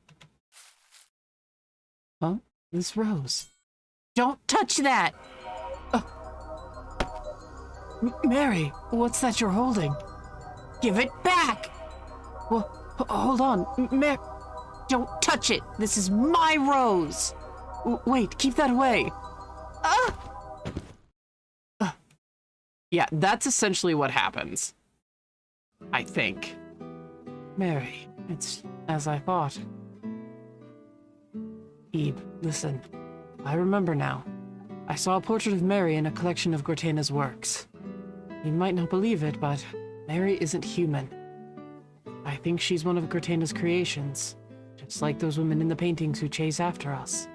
Huh? This rose. Don't touch that! Mary, what's that you're holding? Give it back! Well, hold on. Mary, don't touch it! This is my rose! Wait, keep that away! Yeah, that's essentially what happens. I think. Mary, it's as I thought. Ebe, listen. I remember now. I saw a portrait of Mary in a collection of Gortana's works. You might not believe it, but Mary isn't human. I think she's one of Gortana's creations, just like those women in the paintings who chase after us.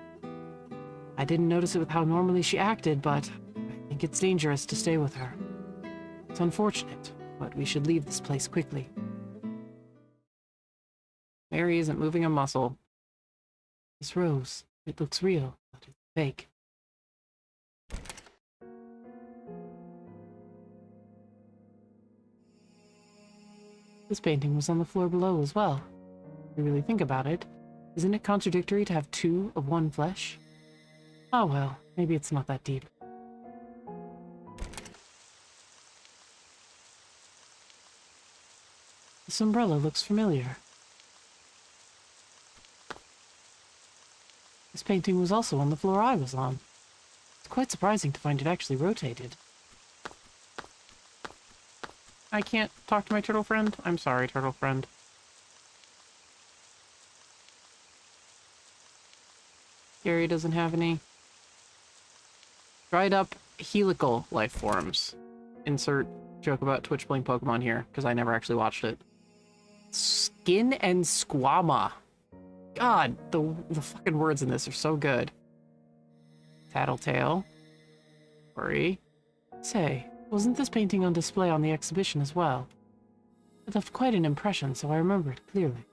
I didn't notice it with how normally she acted, but I think it's dangerous to stay with her. It's unfortunate, but we should leave this place quickly. Mary isn't moving a muscle. This rose, it looks real, but it's fake. This painting was on the floor below as well. If you really think about it, isn't it contradictory to have two of one flesh? Oh well, maybe it's not that deep. This umbrella looks familiar. This painting was also on the floor I was on. It's quite surprising to find it actually rotated. I can't talk to my turtle friend? I'm sorry, turtle friend. Gary doesn't have any. Dried up helical life forms. Insert joke about Twitch playing Pokemon here, because I never actually watched it. Skin and Squama. God, the fucking words in this are so good. Tattletale. Worry. Say, wasn't this painting on display on the exhibition as well? It left quite an impression, so I remember it clearly.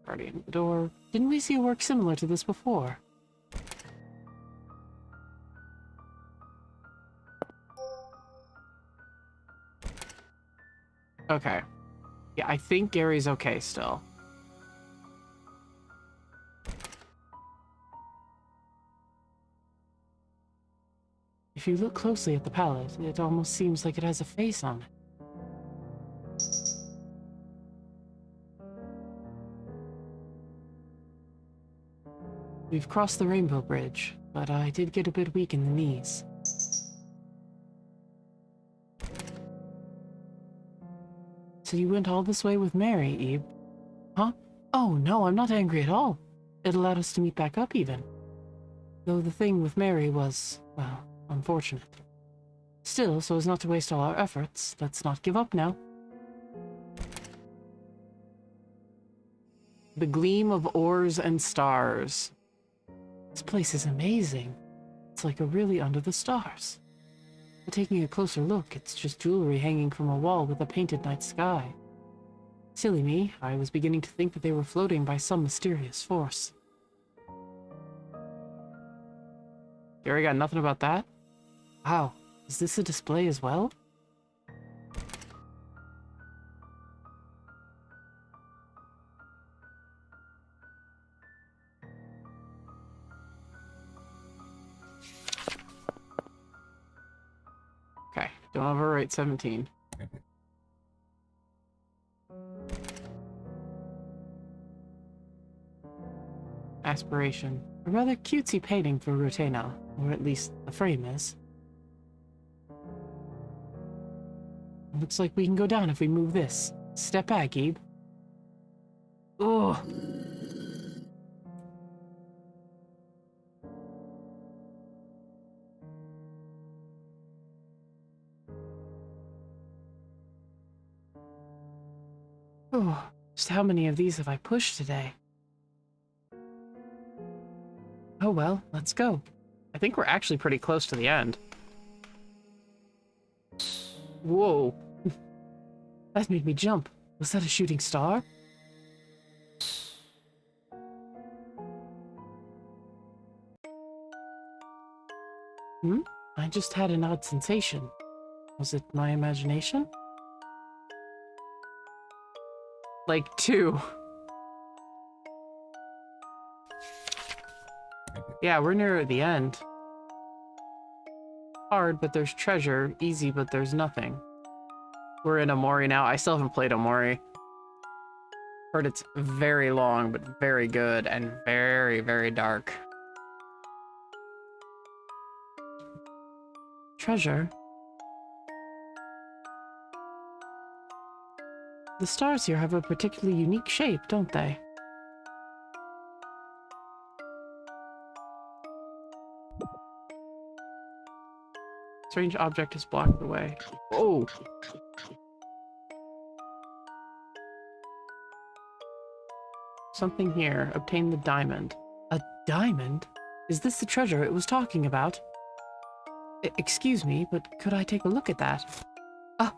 Guardian of the door. Didn't we see a work similar to this before? Okay. Yeah, I think Gary's okay still. If you look closely at the palette, it almost seems like it has a face on it. We've crossed the Rainbow Bridge, but I did get a bit weak in the knees. So you went all this way with Mary, Ebe? Huh? Oh, no, I'm not angry at all. It allowed us to meet back up, even. Though the thing with Mary was, well, unfortunate. Still, so as not to waste all our efforts, let's not give up now. The gleam of ores and stars. This place is amazing. It's like a really under the stars. But taking a closer look, it's just jewelry hanging from a wall with a painted night sky. Silly me, I was beginning to think that they were floating by some mysterious force. Gary got nothing about that? Wow, is this a display as well? Okay, don't overwrite 17. Aspiration. A rather cutesy painting for Rutena, or at least the frame is. Looks like we can go down if we move this. Step back, Ebe. Ugh. Oh, just how many of these have I pushed today? well, let's go. I think we're actually pretty close to the end. Whoa. That made me jump. Was that a shooting star? I just had an odd sensation. Was it my imagination? Like 2. Yeah, we're near the end. Hard, but there's treasure. Easy, but there's nothing. We're in Omori now. I still haven't played Omori. Heard it's very long, but very good and very, very dark. Treasure? The stars here have a particularly unique shape, don't they? Strange object has blocked the way. Oh! Something here. Obtain the diamond. A diamond? Is this the treasure it was talking about? Excuse me, but could I take a look at that? Ah!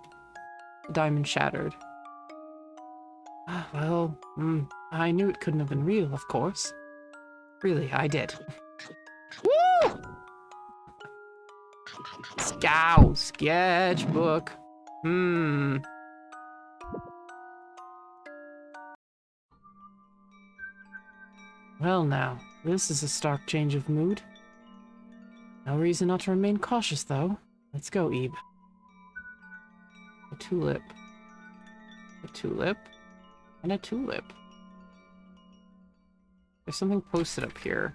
The diamond shattered. Well, I knew it couldn't have been real, of course. Really, I did. Woo! Sketchbook. Well now, this is a stark change of mood. No reason not to remain cautious, though. Let's go, Ebe. A tulip. A tulip. And a tulip. There's something posted up here.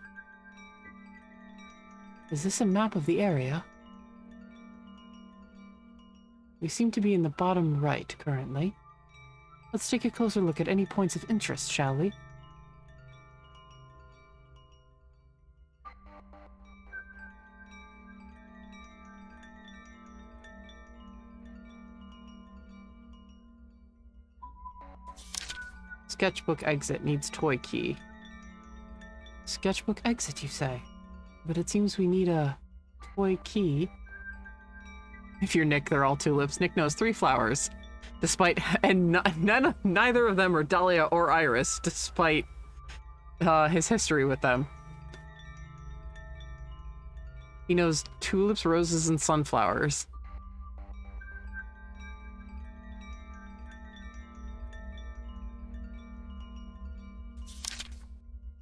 Is this a map of the area? We seem to be in the bottom right, currently. Let's take a closer look at any points of interest, shall we? Sketchbook exit needs toy key. Sketchbook exit, you say? But it seems we need a toy key. If you're Nick, they're all tulips. Nick knows 3 flowers. Neither of them are Dahlia or Iris, despite his history with them. He knows tulips, roses, and sunflowers.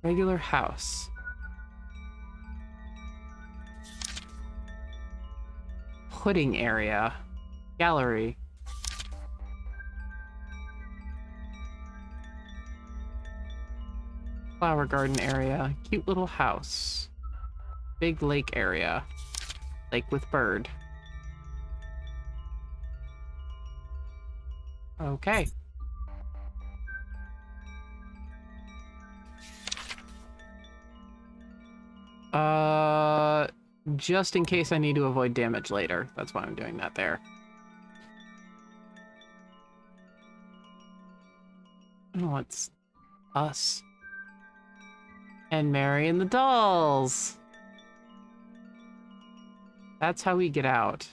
Regular house. Pudding area. Gallery. Flower garden area. Cute little house. Big lake area. Lake with bird. Okay. Just in case I need to avoid damage later. That's why I'm doing that there. Oh, it's us. And Mary and the dolls. That's how we get out.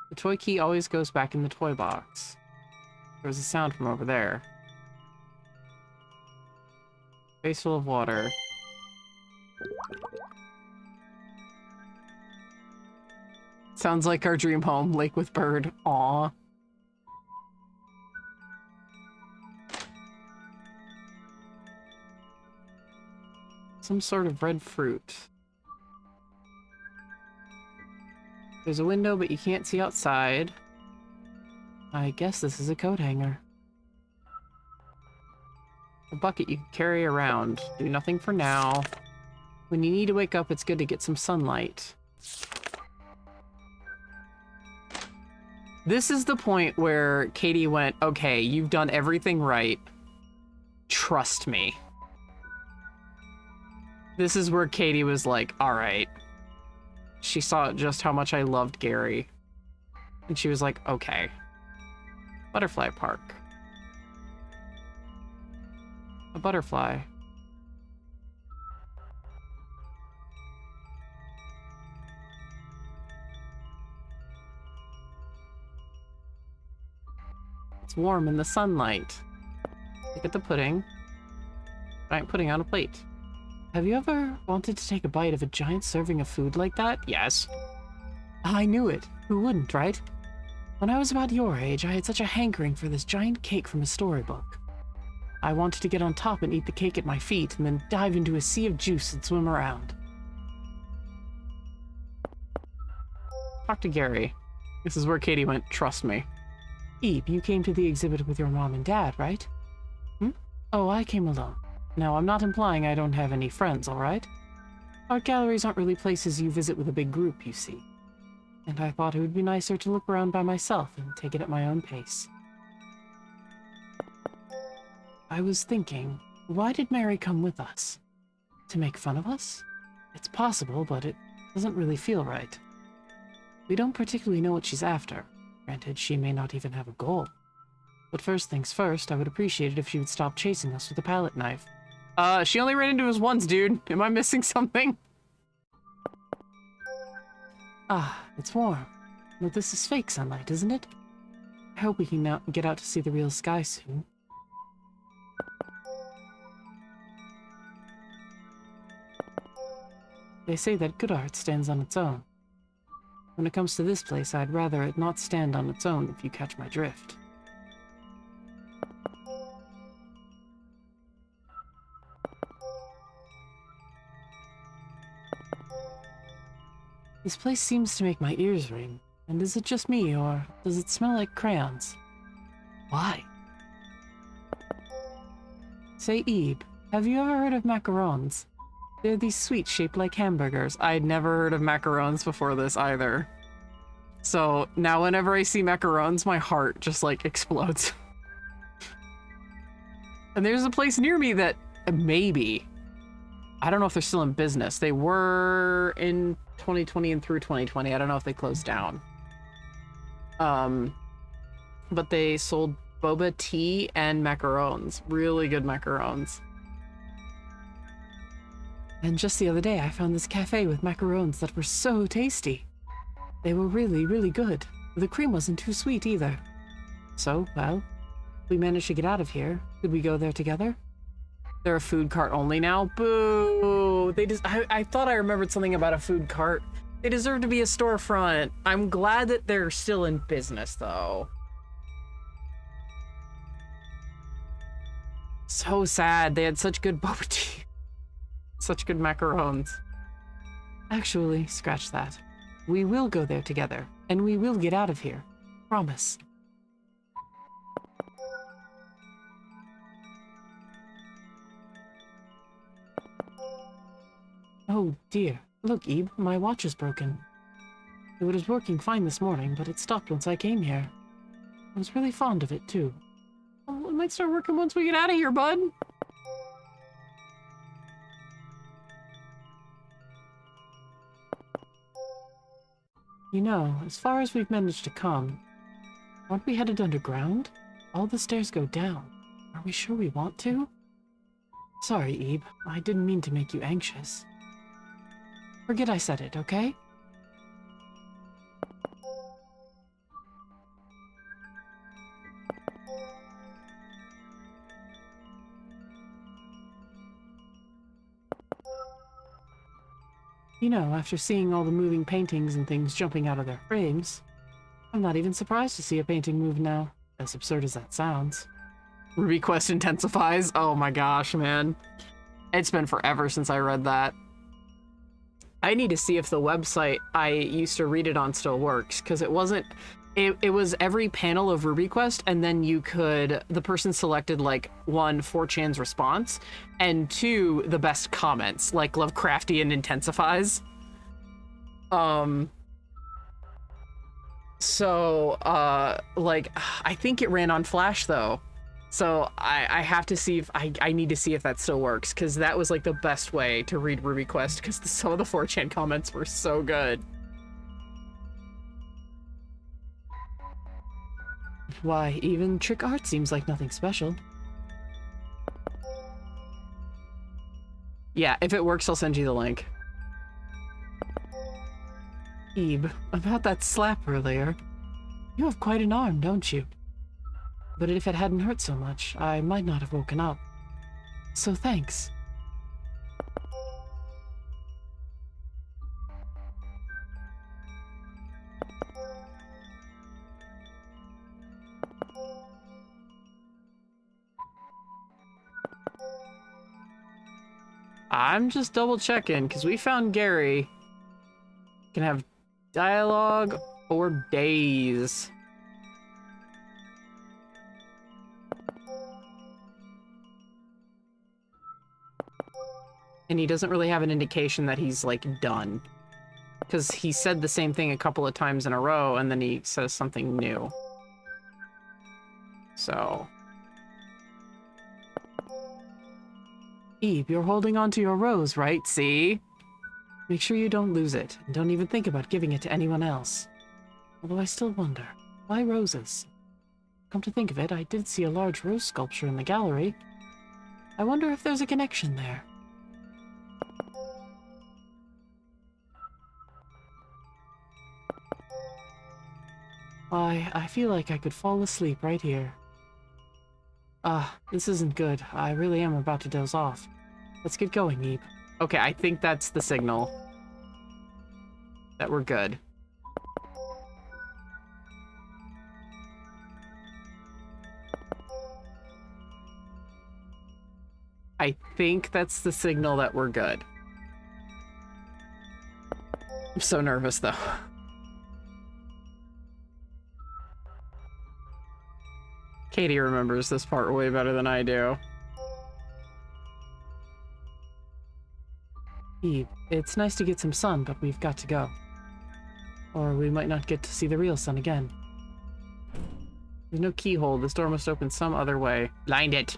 The toy key always goes back in the toy box. There was a sound from over there. Face full of water. Sounds like our dream home, lake with bird. Aww. Some sort of red fruit. There's a window, but you can't see outside. I guess this is a coat hanger. A bucket you can carry around. Do nothing for now. When you need to wake up, it's good to get some sunlight. This is the point where Katie went, okay, you've done everything right. Trust me. This is where Katie was like, all right. She saw just how much I loved Gary. And she was like, okay. Butterfly Park. A butterfly. It's warm in the sunlight. Look at the pudding. Giant pudding on a plate. Have you ever wanted to take a bite of a giant serving of food like that? Yes. I knew it. Who wouldn't, right? When I was about your age, I had such a hankering for this giant cake from a storybook. I wanted to get on top and eat the cake at my feet, and then dive into a sea of juice and swim around. Talk to Gary. This is where Katie went, trust me. Eve, you came to the exhibit with your mom and dad, right? Oh, I came alone. Now, I'm not implying I don't have any friends, alright? Art galleries aren't really places you visit with a big group, you see. And I thought it would be nicer to look around by myself and take it at my own pace. I was thinking, why did Mary come with us? To make fun of us? It's possible, but it doesn't really feel right. We don't particularly know what she's after. Granted, she may not even have a goal. But first things first, I would appreciate it if she would stop chasing us with a palette knife. She only ran into us once, dude. Am I missing something? Ah, it's warm. Well, this is fake sunlight, isn't it? I hope we can now get out to see the real sky soon. They say that good art stands on its own. When it comes to this place, I'd rather it not stand on its own, if you catch my drift. This place seems to make my ears ring. And is it just me, or does it smell like crayons? Why? Say, Ebe, have you ever heard of macarons? They're these sweets shaped like hamburgers. I'd never heard of macarons before this either. So now whenever I see macarons, my heart just like explodes. And there's a place near me that maybe, I don't know if they're still in business. They were in 2020 and through 2020. I don't know if they closed down. But they sold boba tea and macarons. Really good macarons. And just the other day, I found this cafe with macarons that were so tasty. They were really, really good. The cream wasn't too sweet either. So, well, we managed to get out of here. Could we go there together? They're a food cart only now? Boo! They just, I thought I remembered something about a food cart. They deserve to be a storefront. I'm glad that they're still in business, though. So sad. They had such good boba tea. Such good macarons. Actually, scratch that. We will go there together, and we will get out of here. Promise. Oh dear. Look, Ebe, my watch is broken. It was working fine this morning, but it stopped once I came here. I was really fond of it, too. Well, it might start working once we get out of here, bud. You know, as far as we've managed to come, aren't we headed underground? All the stairs go down. Are we sure we want to? Sorry, Ebe. I didn't mean to make you anxious. Forget I said it, okay? You know, after seeing all the moving paintings and things jumping out of their frames, I'm not even surprised to see a painting move now, as absurd as that sounds. Ruby Quest intensifies? Oh my gosh, man. It's been forever since I read that. I need to see if the website I used to read it on still works, because it wasn't... It was every panel of Ruby Quest, and then you could... The person selected, like, 1, 4chan's response, and 2, the best comments, like Lovecraftian intensifies. Like, I think it ran on Flash, though. So I have to see if... I need to see if that still works, because that was, like, the best way to read Ruby Quest, because some of the 4chan comments were so good. Why, even trick art seems like nothing special. Yeah, if it works, I'll send you the link. Ebe, about that slap earlier. You have quite an arm, don't you? But if it hadn't hurt so much, I might not have woken up. So thanks. I'm just double checking, because we found Gary. Can have dialogue for days. And he doesn't really have an indication that he's, like, done. Because he said the same thing a couple of times in a row, and then he says something new. So... Eve, you're holding on to your rose, right? See? Make sure you don't lose it, and don't even think about giving it to anyone else. Although I still wonder, why roses? Come to think of it, I did see a large rose sculpture in the gallery. I wonder if there's a connection there. Why, I feel like I could fall asleep right here. This isn't good. I really am about to doze off. Let's get going, Eve. Okay, I think that's the signal. That we're good. I think that's the signal that we're good. I'm so nervous, though. Katie remembers this part way better than I do. Eve, it's nice to get some sun, but we've got to go. Or we might not get to see the real sun again. There's no keyhole. This door must open some other way. Blind it!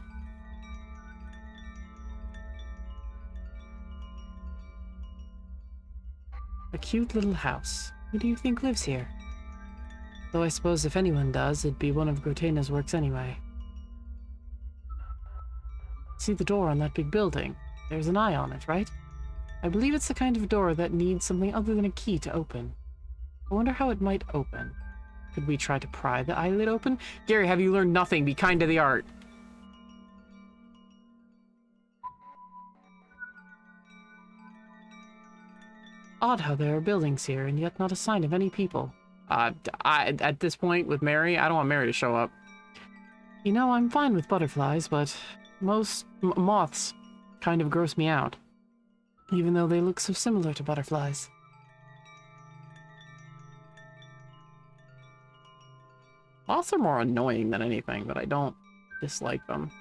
A cute little house. Who do you think lives here? Though I suppose if anyone does, it'd be one of Grotena's works anyway. See the door on that big building? There's an eye on it, right? I believe it's the kind of door that needs something other than a key to open. I wonder how it might open. Could we try to pry the eyelid open? Gary, have you learned nothing? Be kind to the art. Odd how there are buildings here, and yet not a sign of any people. At this point, with Mary, I don't want Mary to show up. You know, I'm fine with butterflies, but most moths kind of gross me out. Even though they look so similar to butterflies. Moths are more annoying than anything, but I don't dislike them.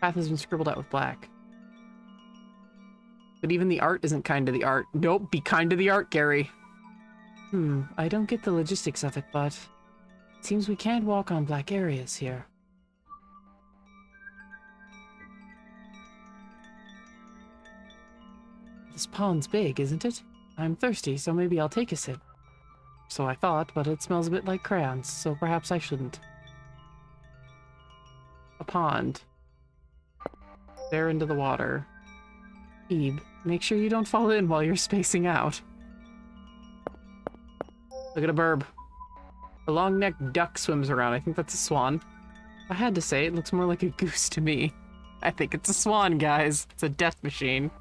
Path has been scribbled out with black. But even the art isn't kind to the art. Nope, be kind to the art, Gary. I don't get the logistics of it, but it seems we can't walk on black areas here. This pond's big, isn't it? I'm thirsty, so maybe I'll take a sip. So I thought, but it smells a bit like crayons, so perhaps I shouldn't. A pond. There into the water. Ebe, make sure you don't fall in while you're spacing out. Look at a burb. A long-necked duck swims around. I think that's a swan. If I had to say, it looks more like a goose to me. I think it's a swan, guys. It's a death machine.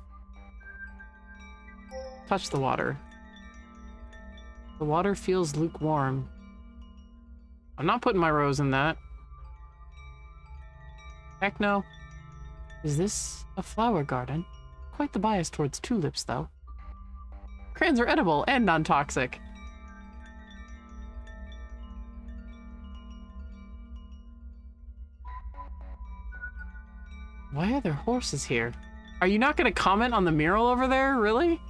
Touch the water. The water feels lukewarm. I'm not putting my rose in that. Heck no. Is this a flower garden? Quite the bias towards tulips, though. Crayons are edible and non-toxic. Why are there horses here? Are you not going to comment on the mural over there? Really?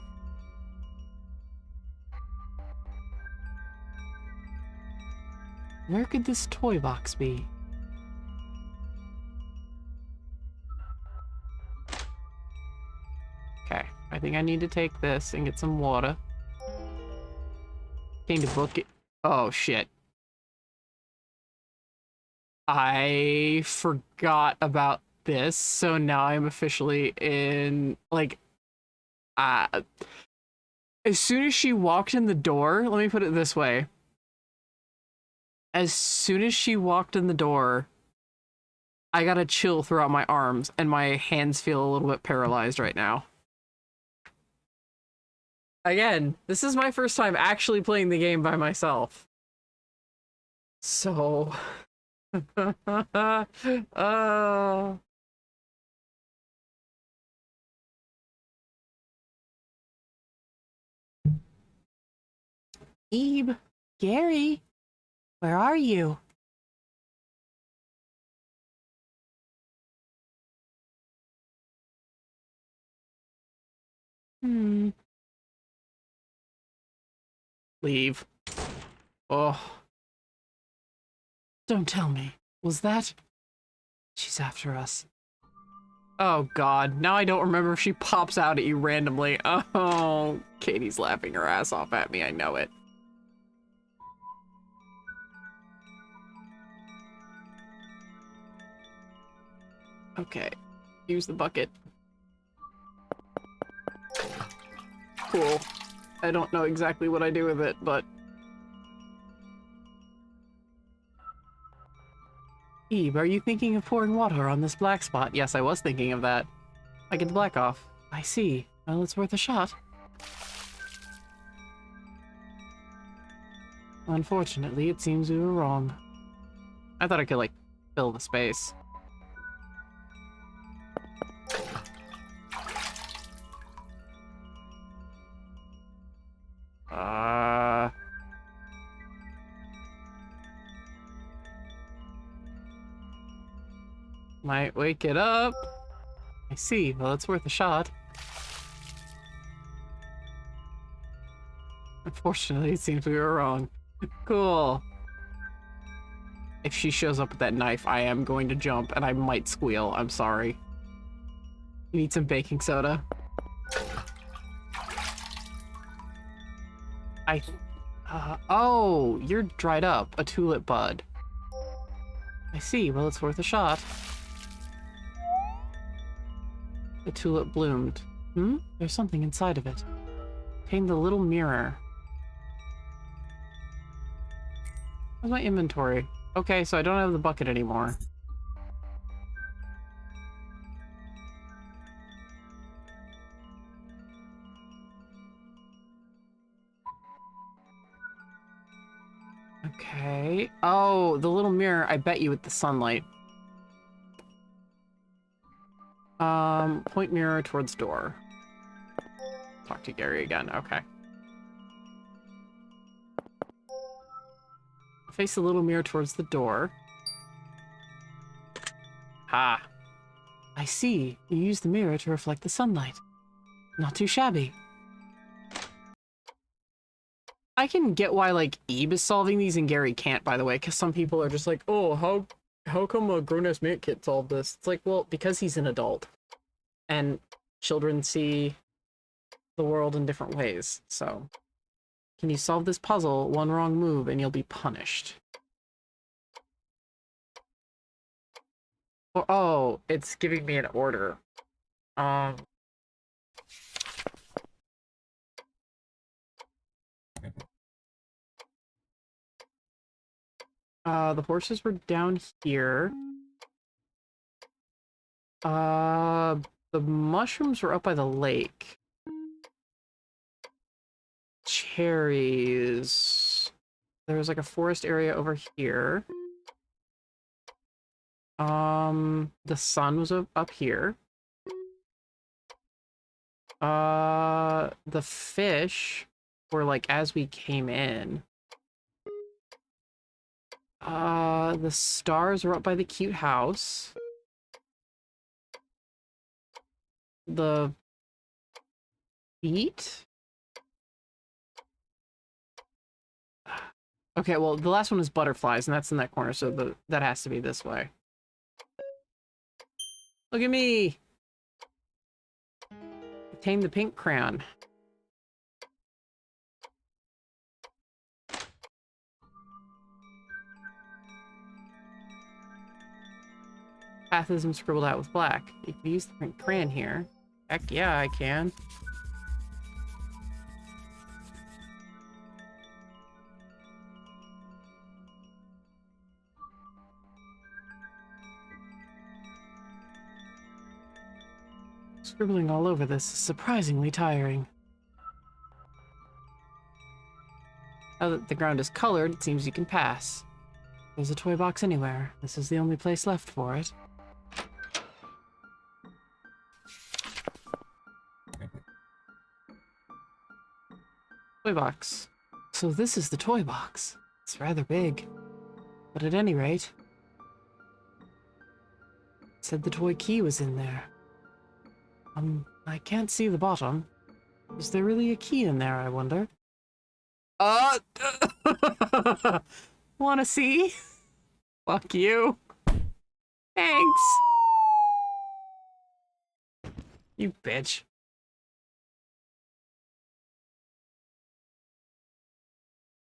Where could this toy box be? Okay, I think I need to take this and get some water. Came to book it. Oh, shit. I forgot about this, so now I'm officially in, like, as soon as she walked in the door, let me put it this way. As soon as she walked in the door, I got a chill throughout my arms, and my hands feel a little bit paralyzed right now. Again, this is my first time actually playing the game by myself. So... Ebe, Gary, where are you? Leave. Oh. Don't tell me. Was that? She's after us. Oh god, now I don't remember if she pops out at you randomly. Oh, Katie's laughing her ass off at me, I know it. Okay, use the bucket. Cool. I don't know exactly what I do with it, but... Eve, are you thinking of pouring water on this black spot? Yes, I was thinking of that. I get the black off. I see. Well, it's worth a shot. Unfortunately, it seems we were wrong. I thought I could, like, fill the space. Might wake it up. I see. Well, it's worth a shot. Unfortunately, it seems we were wrong. Cool. If she shows up with that knife, I am going to jump, and I might squeal. I'm sorry. You need some baking soda? Oh, you're dried up. A tulip bud. I see. Well, it's worth a shot. The tulip bloomed. There's something inside of it. Contained the little mirror. Where's my inventory? Okay, so I don't have the bucket anymore. Okay. Oh, the little mirror, I bet you with the sunlight. Point mirror towards door. Talk to Gary again, okay. Face the little mirror towards the door. Ha. I see. You use the mirror to reflect the sunlight. Not too shabby. I can get why, like, Ebe is solving these and Gary can't, by the way, because some people are just like, oh, how come a grown-ass man can't solve this? It's like, well, because he's an adult. And children see the world in different ways, so... Can you solve this puzzle? One wrong move and you'll be punished. Oh, it's giving me an order. The horses were down here. The mushrooms were up by the lake. Cherries. There was like a forest area over here. The sun was up here. The fish were like as we came in. The stars were up by the cute house. The feet? Okay, well, the last one is butterflies, and that's in that corner, so that has to be this way. Look at me! Tame the pink crayon. Path isn't scribbled out with black. You can use the pink crayon here. Heck yeah, I can. Scribbling all over this is surprisingly tiring. Now that the ground is colored, it seems you can pass. If there's a toy box anywhere. This is the only place left for it. Toy box. So this is the toy box. It's rather big. But at any rate, it said the toy key was in there. I can't see the bottom. Is there really a key in there, I wonder? Wanna see? Fuck you. Thanks. You bitch.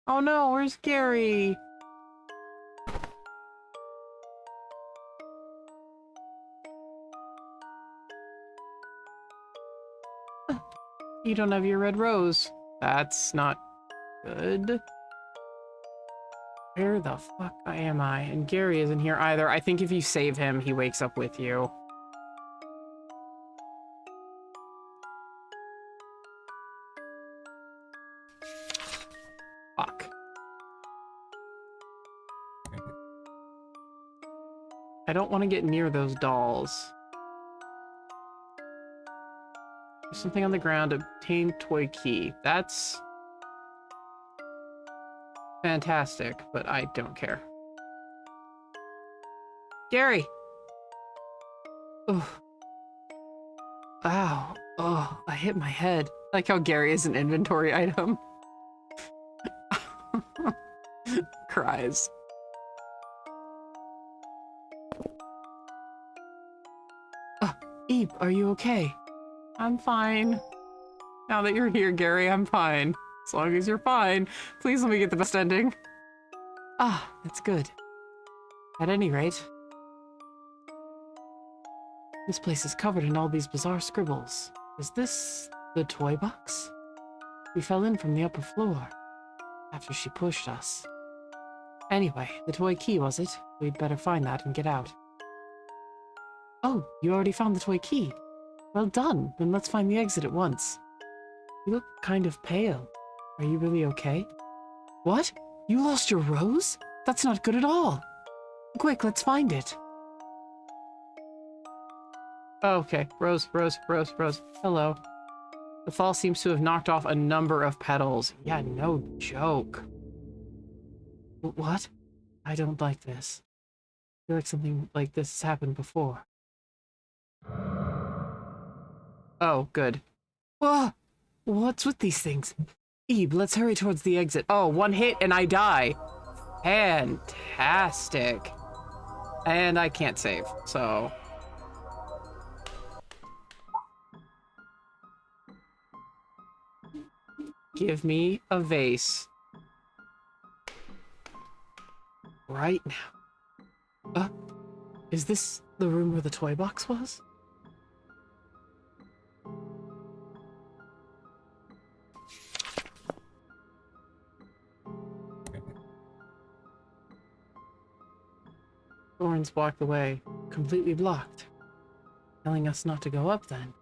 Oh no, where's Gary? You don't have your red rose. That's not good. Where the fuck am I? And Gary isn't here either. I think if you save him, he wakes up with you. Fuck. I don't want to get near those dolls. There's something on the ground. Obtain toy key. That's fantastic, but I don't care. Gary! Ugh. Ow. Oh, I hit my head. I like how Gary is an inventory item. Cries. Eve, are you okay? I'm fine. Now that you're here, Gary, I'm fine. As long as you're fine. Please let me get the best ending. Ah, that's good. At any rate, this place is covered in all these bizarre scribbles. Is this the toy box? We fell in from the upper floor after she pushed us. Anyway, the toy key, was it? We'd better find that and get out. Oh, you already found the toy key. Well done. Then let's find the exit at once. You look kind of pale. Are you really okay? What? You lost your rose? That's not good at all. Quick, let's find it. Oh, okay. Rose. Hello. The fall seems to have knocked off a number of petals. Yeah, no joke. What? I don't like this. I feel like something like this has happened before. Oh, good. Whoa! What's with these things? Ebe, let's hurry towards the exit. Oh, one hit and I die. Fantastic. And I can't save, so... Give me a vase. Right now. Is this the room where the toy box was? Thorns block the way, completely blocked. Telling us not to go up then.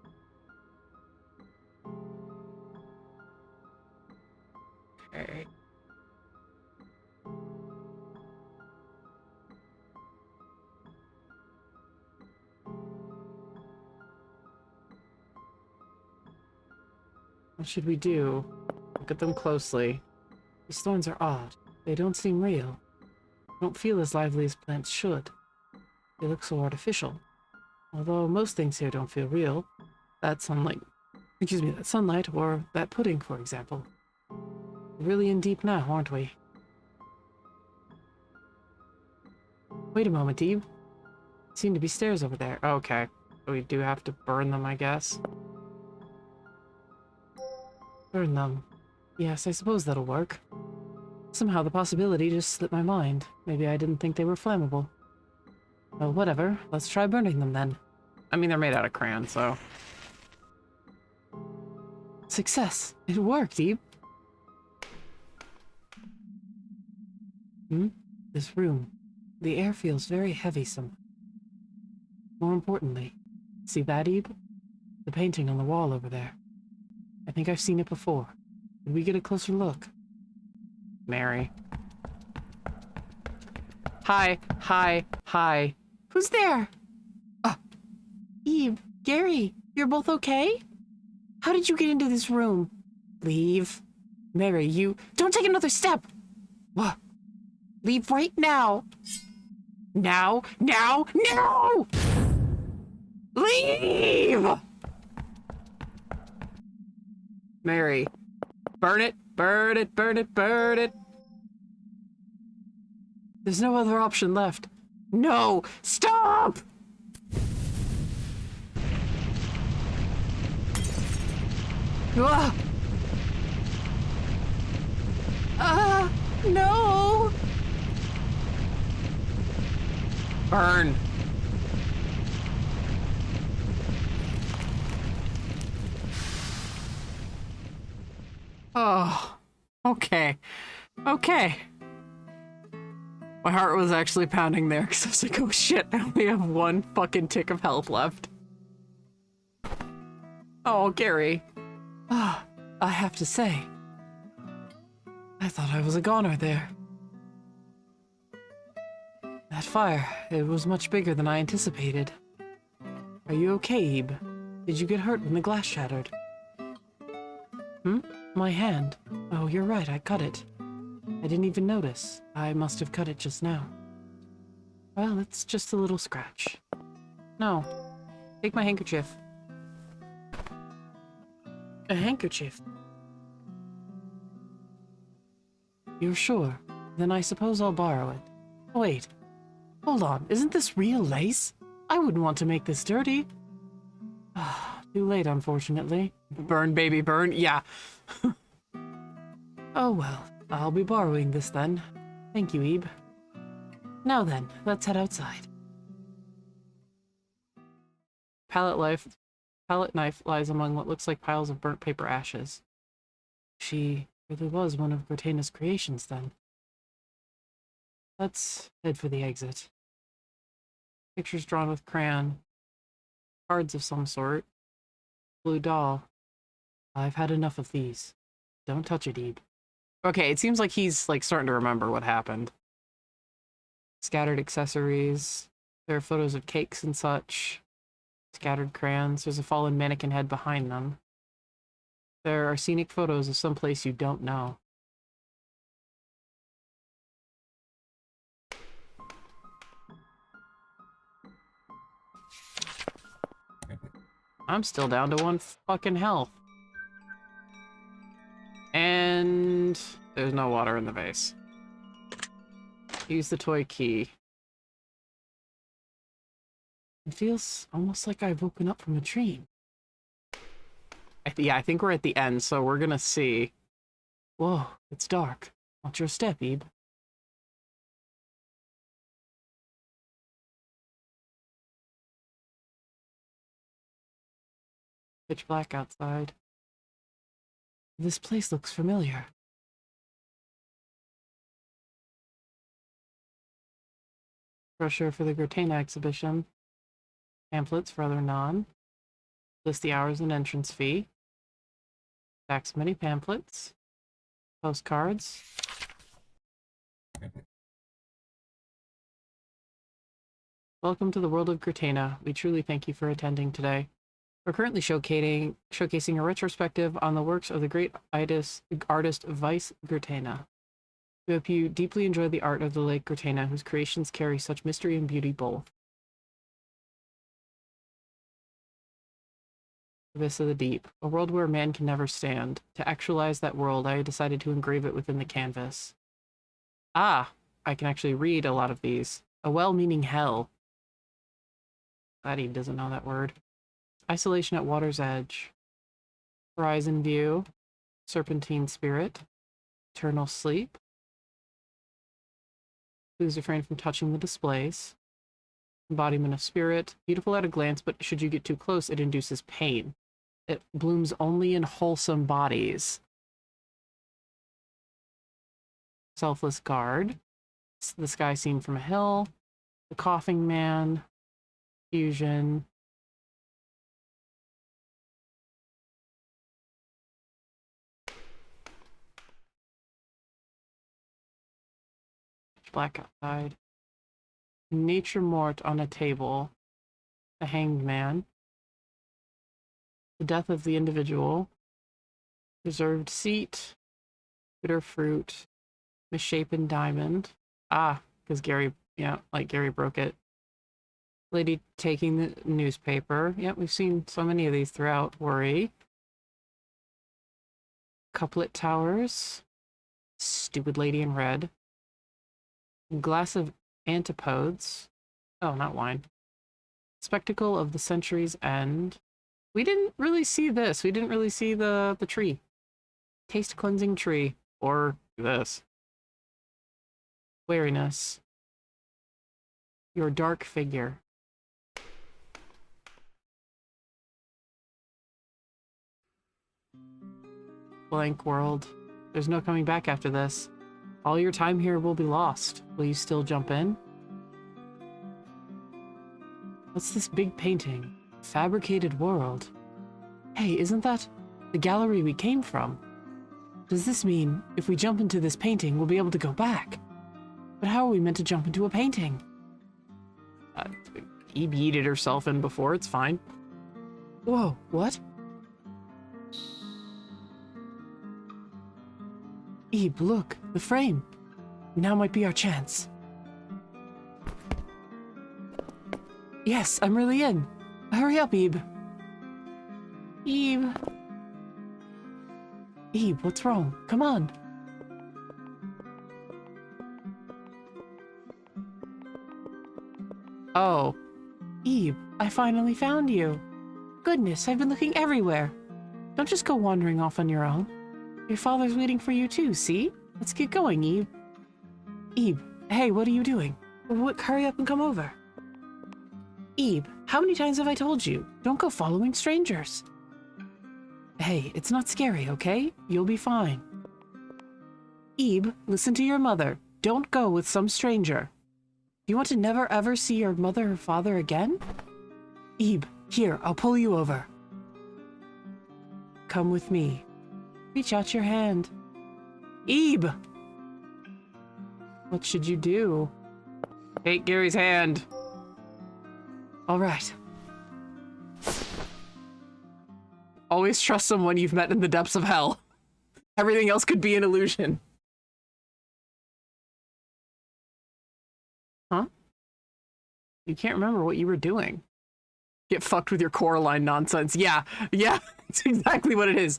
Okay. What should we do? Look at them closely. These thorns are odd. They don't seem real. They don't feel as lively as plants should. They look so artificial. Although most things here don't feel real. That sunlight, that sunlight or that pudding, for example. We're really in deep now, aren't we? Wait a moment, Eve. Seem to be stairs over there. Okay. So we do have to burn them, I guess. Burn them. Yes, I suppose that'll work. Somehow the possibility just slipped my mind. Maybe I didn't think they were flammable. Well, whatever. Let's try burning them then. I mean, they're made out of crayon, so... Success! It worked, Eve! This room. The air feels very heavy somehow. More importantly, see that, Eve? The painting on the wall over there. I think I've seen it before. Could we get a closer look? Mary. Hi, hi, hi. Who's there? Eve, Gary, you're both okay? How did you get into this room? Leave. Mary, you... Don't take another step! What? Leave right now! Now! Now! Now! Leave! Mary. Burn it! Burn it! Burn it! Burn it! There's no other option left. No! Stop! No! Burn! Oh, okay. Okay. My heart was actually pounding there because I was like, oh shit, I only have one fucking tick of health left. Oh, Gary. Ah, I have to say, I thought I was a goner there. That fire, it was much bigger than I anticipated. Are you okay, Ebe? Did you get hurt when the glass shattered? My hand. Oh, you're right, I cut it. I didn't even notice. I must have cut it just now. Well, it's just a little scratch. No. Take my handkerchief. A handkerchief? You're sure? Then I suppose I'll borrow it. Wait. Hold on, isn't this real lace? I wouldn't want to make this dirty. Too late, unfortunately. Burn, baby, burn. Yeah. Oh well, I'll be borrowing this then. Thank you, Ebe. Now then, let's head outside. Palette knife lies among what looks like piles of burnt paper ashes. She really was one of Gortana's creations then. Let's head for the exit. Pictures drawn with crayon. Cards of some sort. Blue doll. I've had enough of these. Don't touch it, Ebe. Okay, it seems like he's like starting to remember what happened. Scattered accessories. There are photos of cakes and such. Scattered crayons. There's a fallen mannequin head behind them. There are scenic photos of some place you don't know. I'm still down to 1 fucking health. And there's no water in the vase. Use the toy key. It feels almost like I've woken up from a dream. Yeah, I think we're at the end, so we're gonna see. Whoa, it's dark. Watch your step, Ebe. Pitch black outside. This place looks familiar. Brochure for the Gortana exhibition. Pamphlets for other non. List the hours and entrance fee. Stacks of many pamphlets. Postcards. Welcome to the world of Gortana. We truly thank you for attending today. We're currently showcasing a retrospective on the works of the great artist Vice Gortana. We hope you deeply enjoy the art of the Lake Gortana, whose creations carry such mystery and beauty both. Abyss of the Deep, a world where man can never stand. To actualize that world, I decided to engrave it within the canvas. Ah, I can actually read a lot of these. A well-meaning hell. Glad he doesn't know that word. Isolation at Water's Edge. Horizon View. Serpentine Spirit. Eternal Sleep. Please refrain from touching the displays. Embodiment of Spirit. Beautiful at a glance, but should you get too close, it induces pain. It blooms only in wholesome bodies. Selfless Guard. The Sky Seen from a Hill. The Coughing Man. Fusion. black outside. Nature mort on a table. The hanged man. The death of the individual. Reserved seat. Bitter fruit. Misshapen diamond. Ah, because Gary, yeah, like Gary broke it. Lady taking the newspaper. Yep, we've seen so many of these throughout. Worry. Couplet towers. Stupid lady in red. Glass of antipodes. Oh, not wine. Spectacle of the century's end. We didn't really see this. We didn't really see the tree. Taste cleansing tree. Or this. Wariness. Your dark figure. Blank world. There's no coming back after this. All your time here will be lost. Will you still jump in? What's this big painting? Fabricated world. Hey, isn't that the gallery we came from? Does this mean if we jump into this painting, we'll be able to go back? But how are we meant to jump into a painting? Eve yeeted herself in before, it's fine. Whoa, what? Eve, look, the frame. Now might be our chance. Yes, I'm really in. Hurry up, Eve. Eve. Eve, what's wrong? Come on. Oh. Eve, I finally found you. Goodness, I've been looking everywhere. Don't just go wandering off on your own. Your father's waiting for you too, see? Let's get going, Eve. Eve, hey, what are you doing? Hurry up and come over. Eve, how many times have I told you? Don't go following strangers. Hey, it's not scary, okay? You'll be fine. Eve, listen to your mother. Don't go with some stranger. Do you want to never ever see your mother or father again? Eve, here, I'll pull you over. Come with me. Reach out your hand. Eve! What should you do? Take Gary's hand. All right. Always trust someone you've met in the depths of hell. Everything else could be an illusion. Huh? You can't remember what you were doing. Get fucked with your Coraline nonsense. Yeah, it's exactly what it is.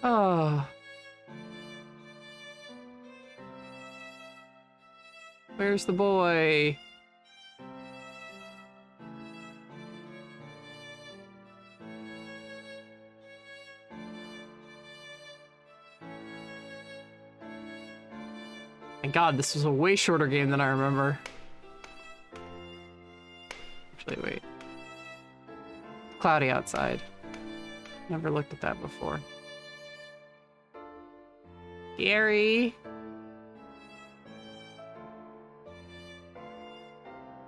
Oh. Where's the boy? My God, this was a way shorter game than I remember. Actually, wait. It's cloudy outside. Never looked at that before. Gary!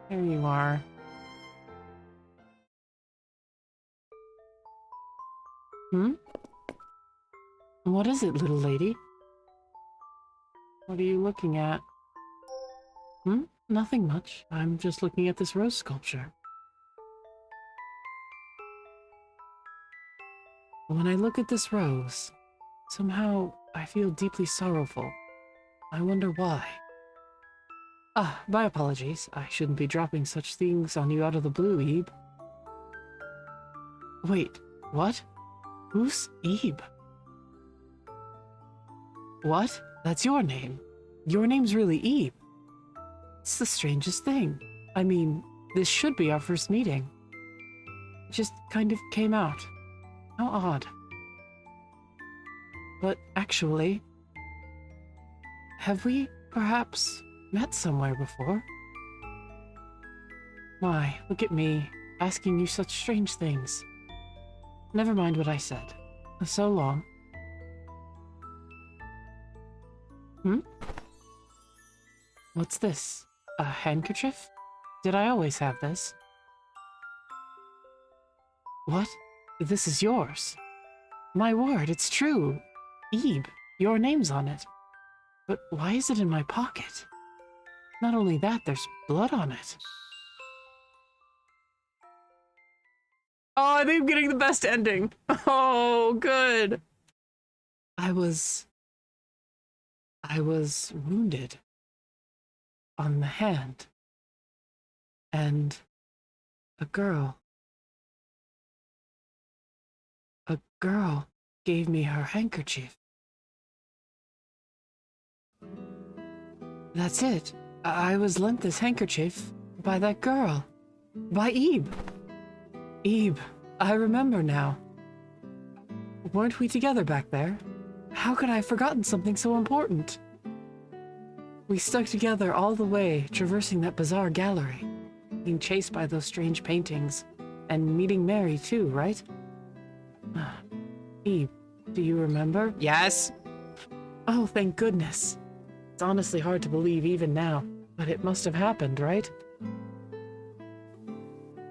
There you are. What is it, little lady? What are you looking at? Nothing much. I'm just looking at this rose sculpture. When I look at this rose, somehow I feel deeply sorrowful. I wonder why. Ah, my apologies. I shouldn't be dropping such things on you out of the blue, Ebe. Wait, what? Who's Ebe? What? That's your name. Your name's really Ebe. It's the strangest thing. I mean, this should be our first meeting. It just kind of came out. How odd. But actually, have we perhaps met somewhere before? My, look at me, asking you such strange things. Never mind what I said. So long. What's this? A handkerchief? Did I always have this? What? This is yours. My word, it's true. Ebe, your name's on it. But why is it in my pocket? Not only that, there's blood on it. Oh, I think I'm getting the best ending. Oh, good. I was wounded on the hand. And a girl gave me her handkerchief. That's it. I was lent this handkerchief by that girl. By Ebe. Ebe, I remember now. Weren't we together back there? How could I have forgotten something so important? We stuck together all the way, traversing that bizarre gallery, being chased by those strange paintings, and meeting Mary too, right? Ebe, do you remember? Yes. Oh, thank goodness. It's honestly hard to believe even now, but it must have happened, right?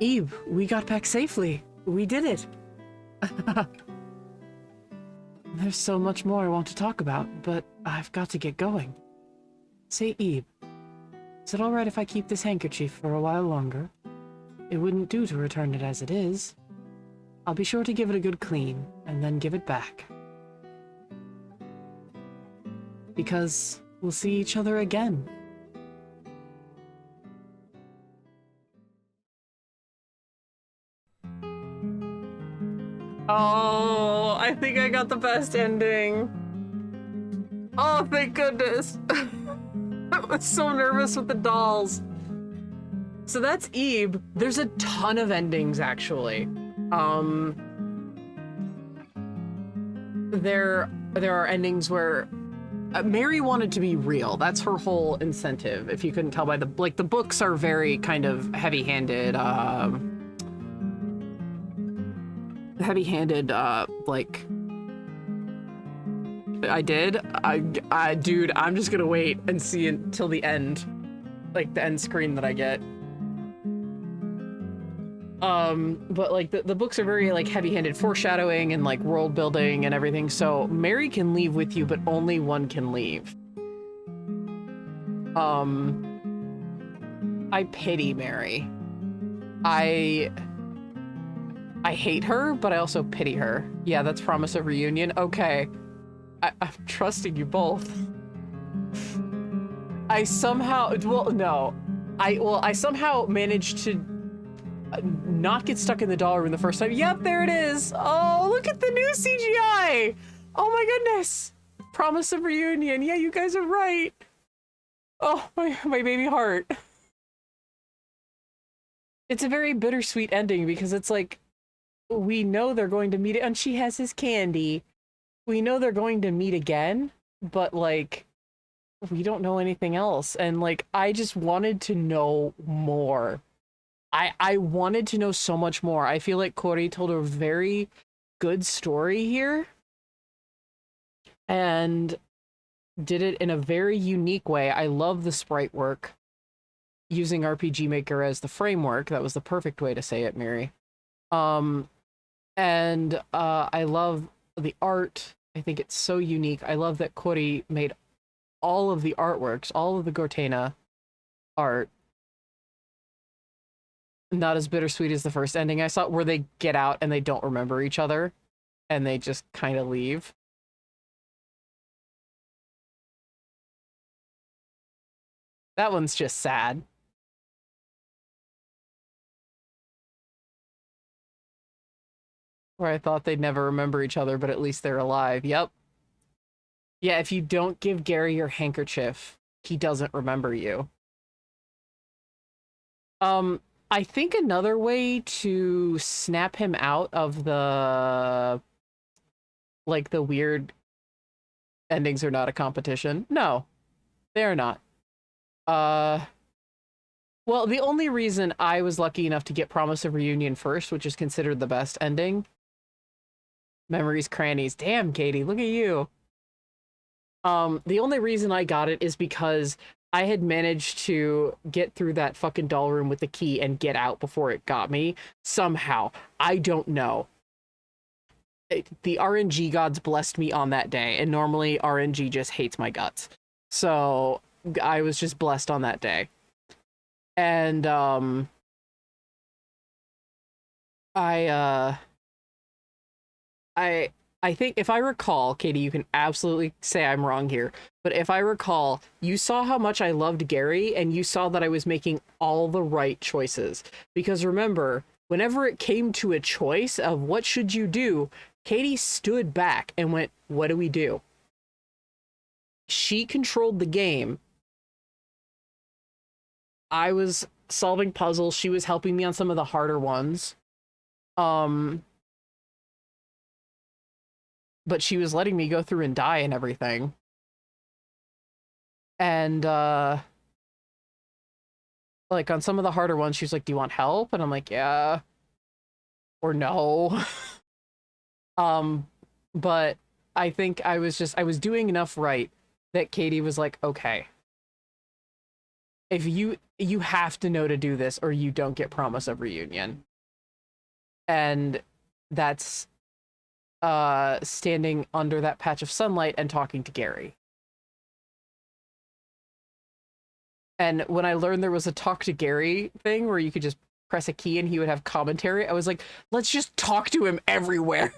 Ebe, we got back safely. We did it. There's so much more I want to talk about, but I've got to get going. Say, Ebe, is it alright if I keep this handkerchief for a while longer? It wouldn't do to return it as it is. I'll be sure to give it a good clean, and then give it back. Because we'll see each other again. Oh, I think I got the best ending. Oh, thank goodness. I was so nervous with the dolls. So that's Ebe. There's a ton of endings, actually. There are endings where Mary wanted to be real. That's her whole incentive. If you couldn't tell by the books are very kind of heavy-handed, like dude, I'm just gonna wait and see until the end, like the end screen that I get. But like the books are very like heavy-handed foreshadowing and like world building and everything. So Mary can leave with you, but only one can leave. I pity Mary. I hate her, but I also pity her. Yeah, that's Promise of Reunion. Okay. I'm trusting you both. I somehow managed to not get stuck in the doll room the first time. Yep, there it is. Oh, look at the new CGI. Oh my goodness. Promise of Reunion. Yeah, you guys are right. Oh, my baby heart. It's a very bittersweet ending because it's like, we know they're going to meet, and she has his candy. We know they're going to meet again, but like, we don't know anything else. And like, I just wanted to know more. I wanted to know so much more. I feel like Corey told a very good story here and did it in a very unique way. I love the sprite work. Using RPG Maker as the framework, that was the perfect way to say it, Mary. And I love the art. I think it's so unique. I love that Corey made all of the artworks, all of the Gortena art. Not as bittersweet as the first ending I saw, where they get out and they don't remember each other and they just kind of leave. That one's just sad. Where I thought they'd never remember each other, but at least they're alive. Yep. Yeah, if you don't give Gary your handkerchief, he doesn't remember you. I think another way to snap him out of the, like, the weird endings are not a competition. No, they're not. Well, the only reason I was lucky enough to get Promise of Reunion first, which is considered the best ending. Memories, crannies. Damn, Katie, look at you. The only reason I got it is because I had managed to get through that fucking doll room with the key and get out before it got me. Somehow. I don't know. the RNG gods blessed me on that day, and normally RNG just hates my guts. So I was just blessed on that day. And I I I think if I recall, Katie, you can absolutely say I'm wrong here, but if I recall, you saw how much I loved Gary and you saw that I was making all the right choices. Because remember, whenever it came to a choice of what should you do, Katie stood back and went, "What do we do?" She controlled the game. I was solving puzzles, she was helping me on some of the harder ones. Um but she was letting me go through and die and everything. And like on some of the harder ones, she's like, "Do you want help?" And I'm like, "Yeah," or "No." um, but I think I was doing enough right that Katie was like, "Okay, if you have to know to do this, or you don't get promise of reunion." And that's standing under that patch of sunlight and talking to Gary. And when I learned there was a talk to Gary thing where you could just press a key and he would have commentary, I was like, let's just talk to him everywhere.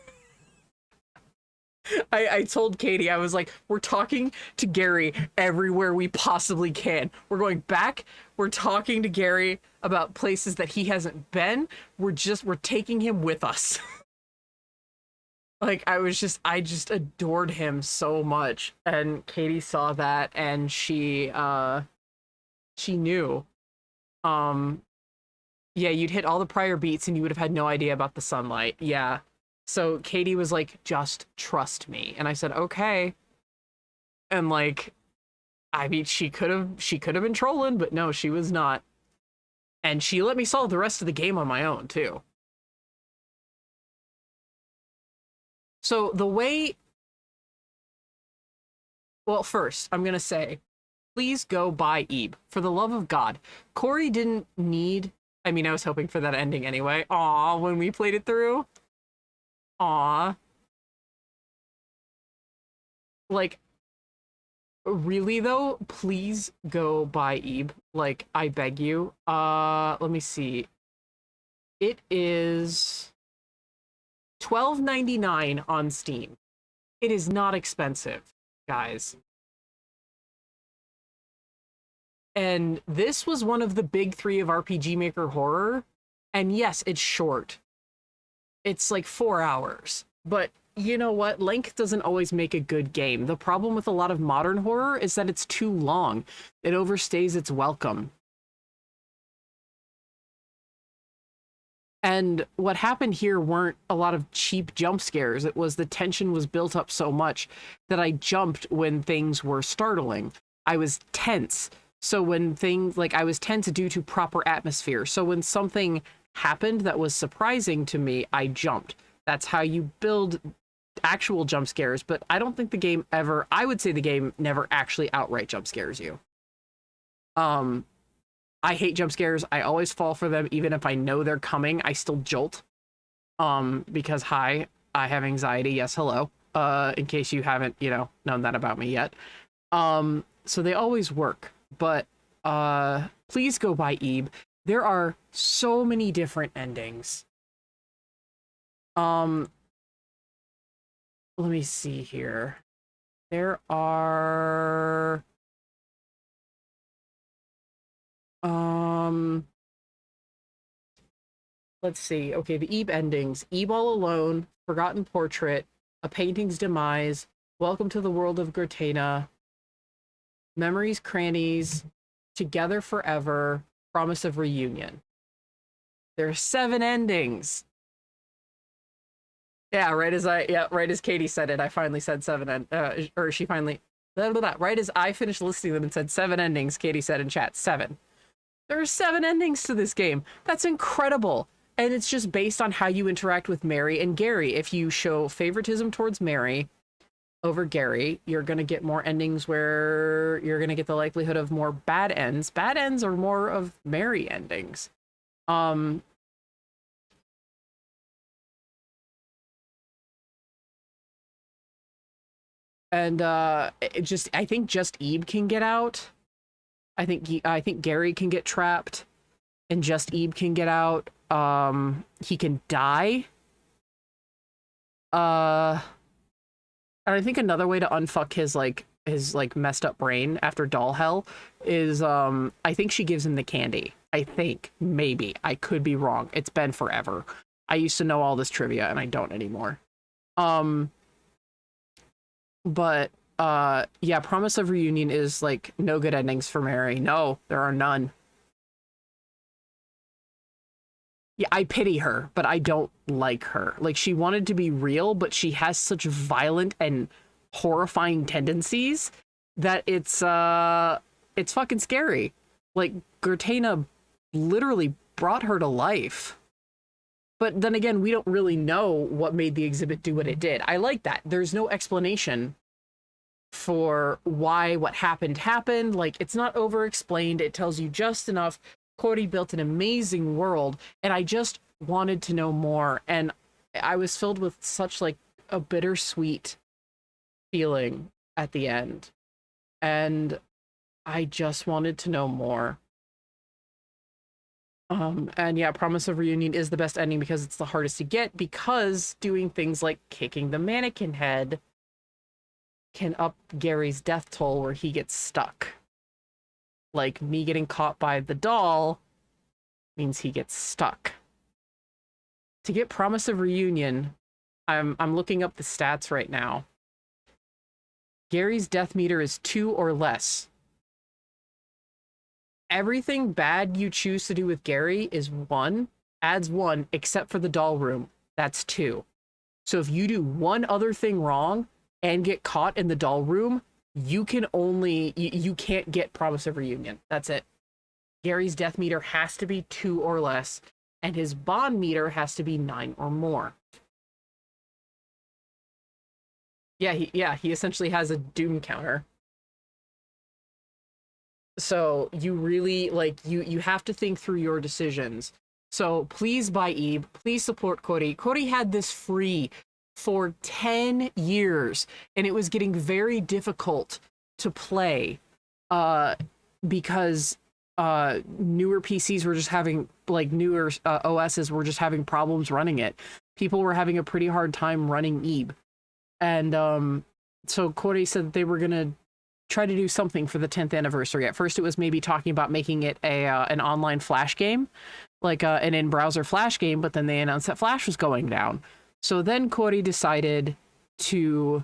I told Katie, I was like, we're talking to Gary everywhere we possibly can. We're going back. We're talking to Gary about places that he hasn't been. We're taking him with us. Like, I just adored him so much. And Katie saw that and she knew. Um, yeah, you'd hit all the prior beats and you would have had no idea about the sunlight. Yeah. So Katie was like, just trust me. And I said, okay. And like, I mean, she could have been trolling, but no, she was not. And she let me solve the rest of the game on my own too. So the way, well, first, I'm going to say, please go buy Ebe. For the love of God. Corey didn't need, I mean, I was hoping for that ending anyway. Aw, when we played it through. Aw. Like, really though, please go buy Ebe. Like, I beg you. Let me see. It is $12.99 on Steam. It is not expensive, guys. And this was one of the big three of RPG Maker horror. And yes, it's short. It's like 4 hours. But you know what? Length doesn't always make a good game. The problem with a lot of modern horror is that it's too long. It overstays its welcome. And what happened here weren't a lot of cheap jump scares. It was the tension was built up so much that I jumped when things were startling. I was tense. So when things like I was tense due to proper atmosphere. So when something happened that was surprising to me, I jumped. That's how you build actual jump scares. But I don't think the game ever, I would say the game never actually outright jump scares you. I hate jump scares. I always fall for them. Even if I know they're coming, I still jolt. Because hi, I have anxiety. Yes, hello. In case you haven't, known that about me yet. So they always work. But please go buy Ebe. There are so many different endings. Let me see here. There are let's see. Okay, the Ebe endings. Ebe All Alone, Forgotten Portrait, A Painting's Demise, Welcome to the World of Gertana, Memories Crannies, Together Forever, Promise of Reunion. There are 7 endings. Yeah, right as Katie said it, I finally said 7 or she finally right as I finished listing them and said 7 endings, Katie said in chat, 7. There are 7 endings to this game. That's incredible. And it's just based on how you interact with Mary and Gary. If you show favoritism towards Mary over Gary, you're going to get more endings where you're going to get the likelihood of more bad ends. Bad ends are more of Mary endings. And I think just Ebe can get out. I think Gary can get trapped, and just Ebe can get out. He can die. And I think another way to unfuck his messed up brain after doll hell is I think she gives him the candy. I think, maybe, I could be wrong. It's been forever. I used to know all this trivia and I don't anymore. But yeah, Promise of Reunion is like no good endings for Mary. No, there are none. Yeah, I pity her, but I don't like her. Like, she wanted to be real, but she has such violent and horrifying tendencies that it's fucking scary. Like, Gertana literally brought her to life. But then again, we don't really know what made the exhibit do what it did. I like that. There's no explanation for why what happened. Like, it's not over explained. It tells you just enough. Cody built an amazing world, and I just wanted to know more. And I was filled with such like a bittersweet feeling at the end. And I just wanted to know more. And yeah, Promise of Reunion is the best ending because it's the hardest to get, because doing things like kicking the mannequin head can up Gary's death toll where he gets stuck. Like, me getting caught by the doll means he gets stuck. To get Promise of Reunion, I'm looking up the stats right now. Gary's death meter is 2 or less. Everything bad you choose to do with Gary is 1, adds 1, except for the doll room. That's 2. So if you do one other thing wrong and get caught in the doll room, you can't get Promise of Reunion. That's it. Gary's death meter has to be 2 or less, and his bond meter has to be 9 or more. Yeah, he essentially has a doom counter. So you really, like, you have to think through your decisions. So please buy Ebe. Please support Cody. Cody had this free for 10 years, and it was getting very difficult to play because newer PCs were just having, like, newer OSs were just having problems running it. People were having a pretty hard time running Ebe. And so Cody said that they were going to try to do something for the 10th anniversary. At first, it was maybe talking about making it an online Flash game, like an in-browser Flash game, but then they announced that Flash was going down. So then Cody decided to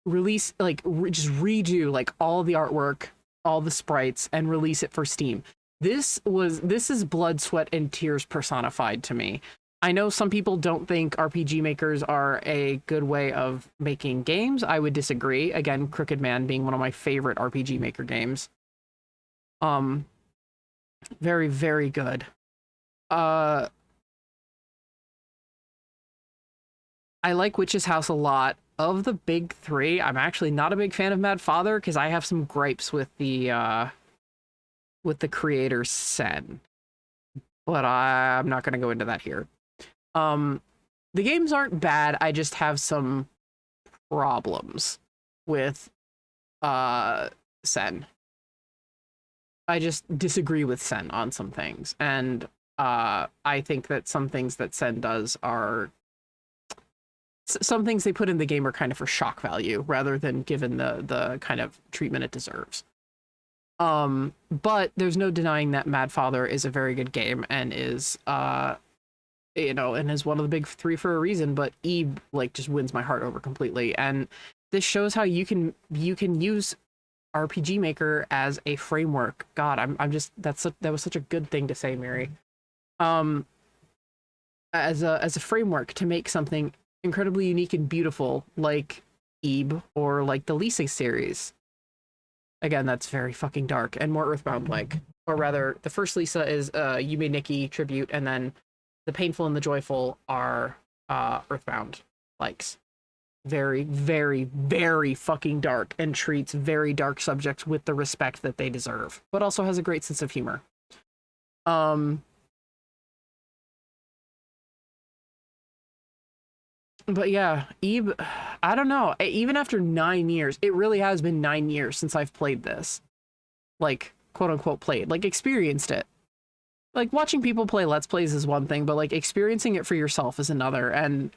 release, like, just redo, like, all the artwork, all the sprites, and release it for Steam. This is blood, sweat, and tears personified to me. I know some people don't think RPG makers are a good way of making games. I would disagree. Again, Crooked Man being one of my favorite RPG maker games. Very, very good. I like Witch's House a lot. Of the big 3, I'm actually not a big fan of Mad Father because I have some gripes with the creator Sen. But I'm not going to go into that here. The games aren't bad. I just have some problems with Sen. I just disagree with Sen on some things, and I think that some things that Sen does are some things they put in the game are kind of for shock value rather than given the kind of treatment it deserves. But there's no denying that Mad Father is a very good game and is and is one of the big 3 for a reason, but Ebe, like, just wins my heart over completely. And this shows how you can use RPG Maker as a framework. God, I'm just, that was such a good thing to say, Mary. As a framework to make something incredibly unique and beautiful, like Ebe or like the Lisa series. Again, that's very fucking dark and more Earthbound-like. Or rather, the first Lisa is Yume Nikki tribute, and then the Painful and the Joyful are Earthbound likes. Very, very, very fucking dark, and treats very dark subjects with the respect that they deserve, but also has a great sense of humor. I, But yeah, Eve, I don't know. Even after 9 years, it really has been 9 years since I've played this. Like, quote unquote, played, like, experienced it. Like, watching people play Let's Plays is one thing, but like, experiencing it for yourself is another. And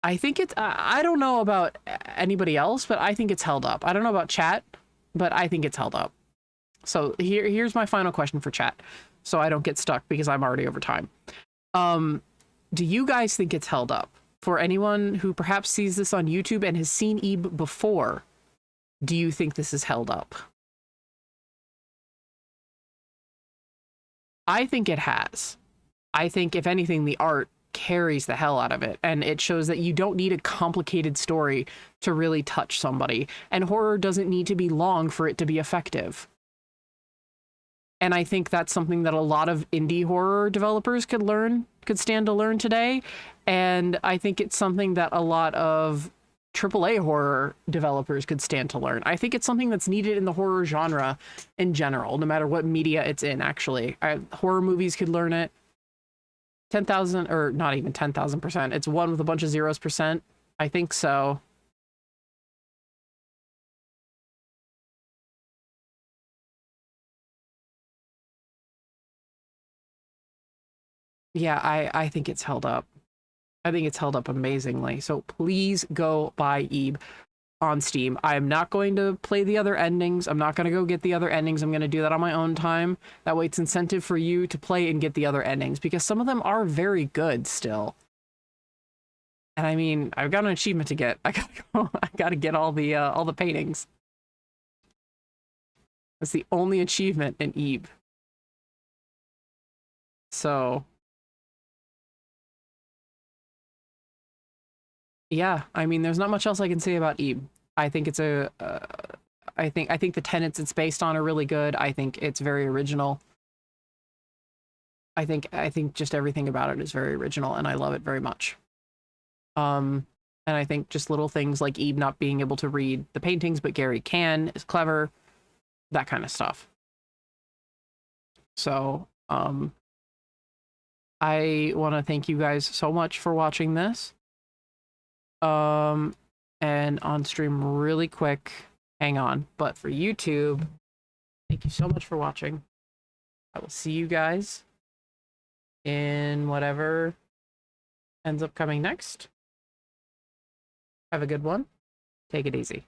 I think it's, I don't know about anybody else, but I think it's held up. I don't know about chat, but I think it's held up. So here's my final question for chat, so I don't get stuck because I'm already over time. Do you guys think it's held up? For anyone who perhaps sees this on YouTube and has seen Ebe before, do you think this is held up? I think it has. I think, if anything, the art carries the hell out of it, and it shows that you don't need a complicated story to really touch somebody, and horror doesn't need to be long for it to be effective. And I think that's something that a lot of indie horror developers could stand to learn today. And I think it's something that a lot of AAA horror developers could stand to learn. I think it's something that's needed in the horror genre in general, no matter what media it's in, actually. Horror movies could learn it. 10,000, or not even 10,000%. It's one with a bunch of zeros percent. I think so. Yeah, I think it's held up. I think it's held up amazingly. So please go buy Ebe on Steam. I am not going to play the other endings. I'm not going to go get the other endings. I'm going to do that on my own time. That way it's incentive for you to play and get the other endings, because some of them are very good still. And I mean, I've got an achievement to get. I gotta get all the paintings. That's the only achievement in Ebe. So yeah, I mean, there's not much else I can say about Ebe. I think it's I think the tenets it's based on are really good. I think it's very original. I think just everything about it is very original, and I love it very much. And I think just little things like Ebe not being able to read the paintings, but Gary can, is clever. That kind of stuff. So, I want to thank you guys so much for watching this. And on stream really quick, hang on. But for YouTube, thank you so much for watching. I will see you guys in whatever ends up coming next. Have a good one. Take it easy.